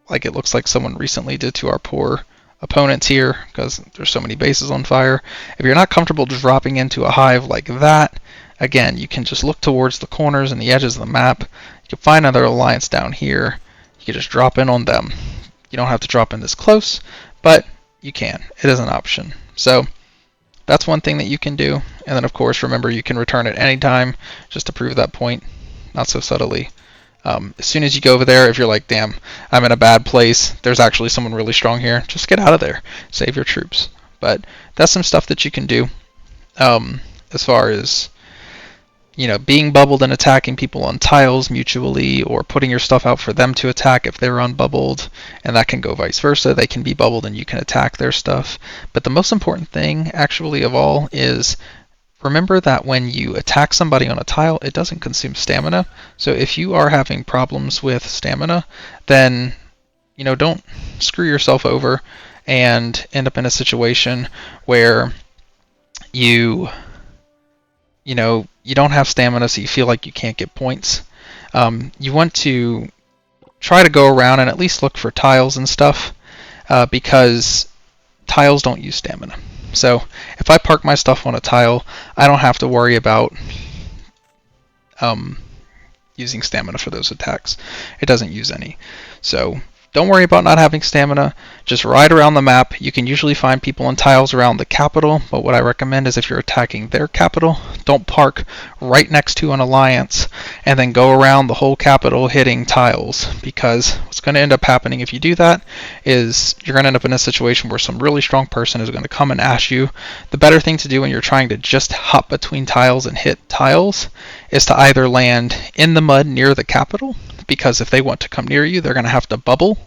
like it looks like someone recently did to our poor opponents here, because there's so many bases on fire. If you're not comfortable dropping into a hive like that, again, you can just look towards the corners and the edges of the map. You can find another alliance down here. You can just drop in on them. You don't have to drop in this close, but you can. It is an option. So that's one thing that you can do. And then, of course, remember you can return at any time just to prove that point, not so subtly. As soon as you go over there, if you're like, damn, I'm in a bad place, there's actually someone really strong here, just get out of there. Save your troops. But that's some stuff that you can do as far as, you know, being bubbled and attacking people on tiles mutually, or putting your stuff out for them to attack if they're unbubbled, and that can go vice versa. They can be bubbled and you can attack their stuff. But the most important thing, actually, of all is remember that when you attack somebody on a tile, it doesn't consume stamina. So if you are having problems with stamina, then, you know, don't screw yourself over and end up in a situation where you don't have stamina, so you feel like you can't get points. You want to try to go around and at least look for tiles and stuff, because tiles don't use stamina. So if I park my stuff on a tile, I don't have to worry about using stamina for those attacks. It doesn't use any. So don't worry about not having stamina. Just ride around the map. You can usually find people on tiles around the capital, but what I recommend is if you're attacking their capital, don't park right next to an alliance and then go around the whole capital hitting tiles, because what's going to end up happening if you do that is you're going to end up in a situation where some really strong person is going to come and ash you. The better thing to do when you're trying to just hop between tiles and hit tiles is to either land in the mud near the capital, because if they want to come near you, they're going to have to bubble,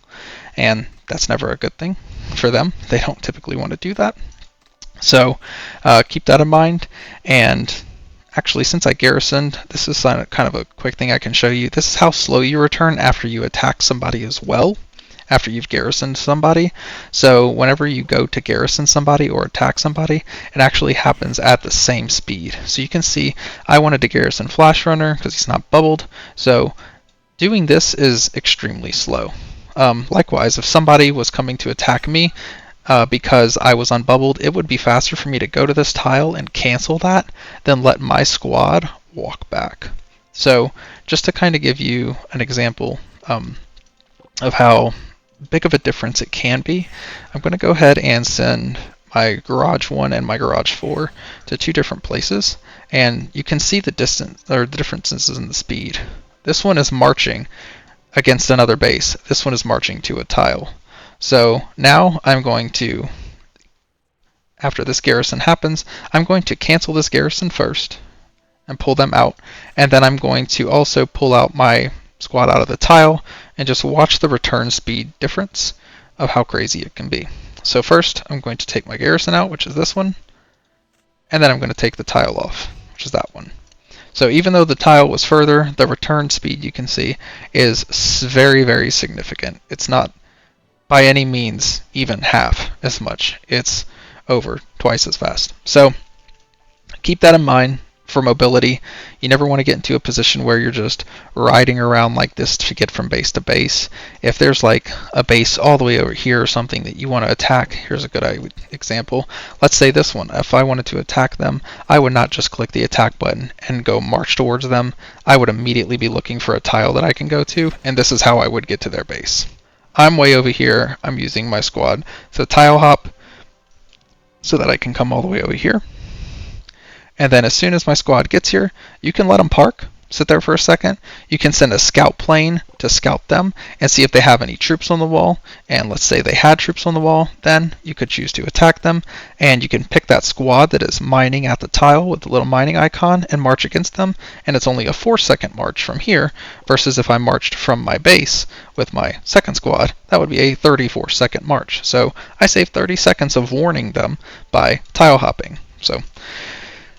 and that's never a good thing for them. They don't typically want to do that. So keep that in mind. And actually, since I garrisoned, this is kind of a quick thing I can show you. This is how slow you return after you attack somebody as well, after you've garrisoned somebody. So whenever you go to garrison somebody or attack somebody, it actually happens at the same speed. So you can see I wanted to garrison Flash Runner because he's not bubbled. So doing this is extremely slow. Likewise, if somebody was coming to attack me because I was unbubbled, it would be faster for me to go to this tile and cancel that than let my squad walk back. So just to kind of give you an example of how big of a difference it can be, I'm going to go ahead and send my Garage 1 and my Garage 4 to 2 different places, and you can see the distance or the differences in the speed. This one is marching against another base. This one is marching to a tile. So now I'm going to, after this garrison happens, I'm going to cancel this garrison first and pull them out. And then I'm going to also pull out my squad out of the tile and just watch the return speed difference of how crazy it can be. So first I'm going to take my garrison out, which is this one, and then I'm going to take the tile off, which is that one. So even though the tile was further, the return speed you can see is very, very significant. It's not by any means even half as much. It's over twice as fast. So keep that in mind for mobility. You never want to get into a position where you're just riding around like this to get from base to base. If there's like a base all the way over here or something that you want to attack, here's a good example. Let's say this one. If I wanted to attack them, I would not just click the attack button and go march towards them. I would immediately be looking for a tile that I can go to, and this is how I would get to their base. I'm way over here. I'm using my squad to tile hop so that I can come all the way over here. And then as soon as my squad gets here, you can let them park, sit there for a second. You can send a scout plane to scout them and see if they have any troops on the wall. And let's say they had troops on the wall, then you could choose to attack them. And you can pick that squad that is mining at the tile with the little mining icon and march against them. And it's only a 4-second march from here versus if I marched from my base with my second squad, that would be a 34-second march. So I saved 30 seconds of warning them by tile hopping. So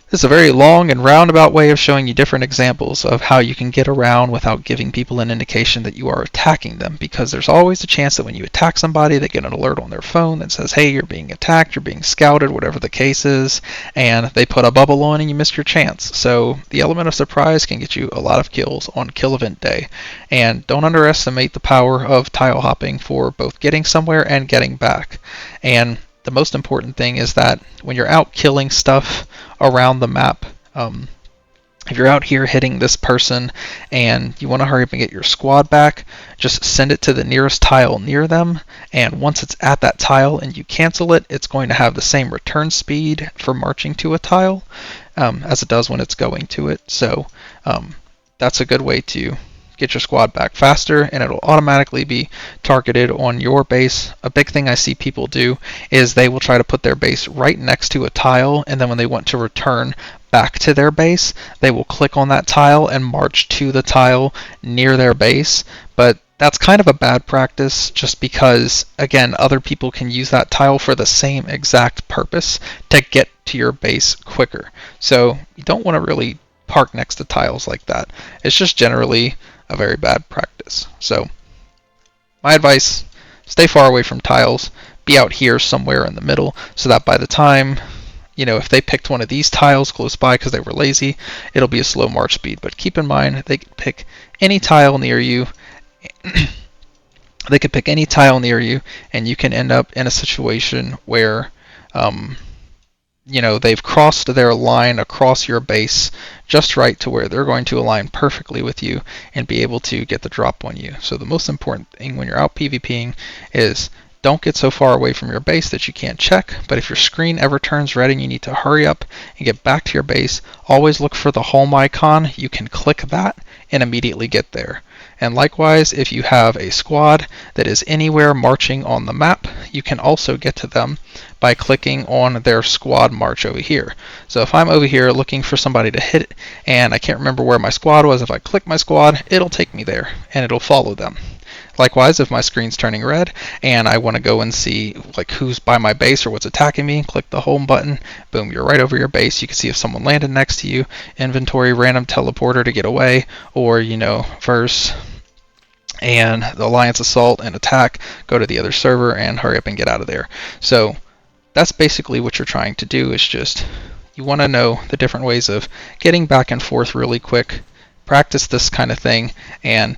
this is a very long and roundabout way of showing you different examples of how you can get around without giving people an indication that you are attacking them, because there's always a chance that when you attack somebody, they get an alert on their phone that says, hey, you're being attacked, you're being scouted, whatever the case is, and they put a bubble on and you missed your chance. So the element of surprise can get you a lot of kills on kill event day. And don't underestimate the power of tile hopping for both getting somewhere and getting back. And the most important thing is that when you're out killing stuff around the map, if you're out here hitting this person and you want to hurry up and get your squad back, just send it to the nearest tile near them, and once it's at that tile and you cancel it, it's going to have the same return speed for marching to a tile as it does when it's going to it. So that's a good way to get your squad back faster, and it'll automatically be targeted on your base. A big thing I see people do is they will try to put their base right next to a tile, and then when they want to return back to their base, they will click on that tile and march to the tile near their base. But that's kind of a bad practice, just because, again, other people can use that tile for the same exact purpose to get to your base quicker. So you don't want to really park next to tiles like that. It's just generally a very bad practice. So my advice, stay far away from tiles, be out here somewhere in the middle, so that by the time, if they picked one of these tiles close by because they were lazy, it'll be a slow march speed. But keep in mind, they can pick any tile near you. They could pick any tile near you, and you can end up in a situation where they've crossed their line across your base just right to where they're going to align perfectly with you and be able to get the drop on you. So the most important thing when you're out PvPing is don't get so far away from your base that you can't check, but if your screen ever turns red and you need to hurry up and get back to your base, always look for the home icon. You can click that and immediately get there. And likewise, if you have a squad that is anywhere marching on the map, you can also get to them by clicking on their squad march over here. So if I'm over here looking for somebody to hit and I can't remember where my squad was, if I click my squad, it'll take me there and it'll follow them. Likewise, if my screen's turning red and I want to go and see who's by my base or what's attacking me, click the home button, boom, you're right over your base. You can see if someone landed next to you, inventory, random teleporter to get away, or verse and the alliance assault and attack, go to the other server and hurry up and get out of there. So that's basically what you're trying to do, is just you want to know the different ways of getting back and forth really quick. Practice this kind of thing and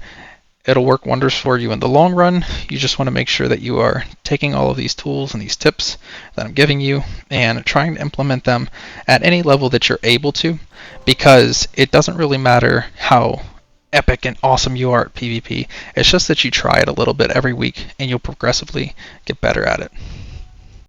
it'll work wonders for you in the long run. You just want to make sure that you are taking all of these tools and these tips that I'm giving you and trying to implement them at any level that you're able to, because it doesn't really matter how epic and awesome you are at PvP. It's just that you try it a little bit every week and you'll progressively get better at it.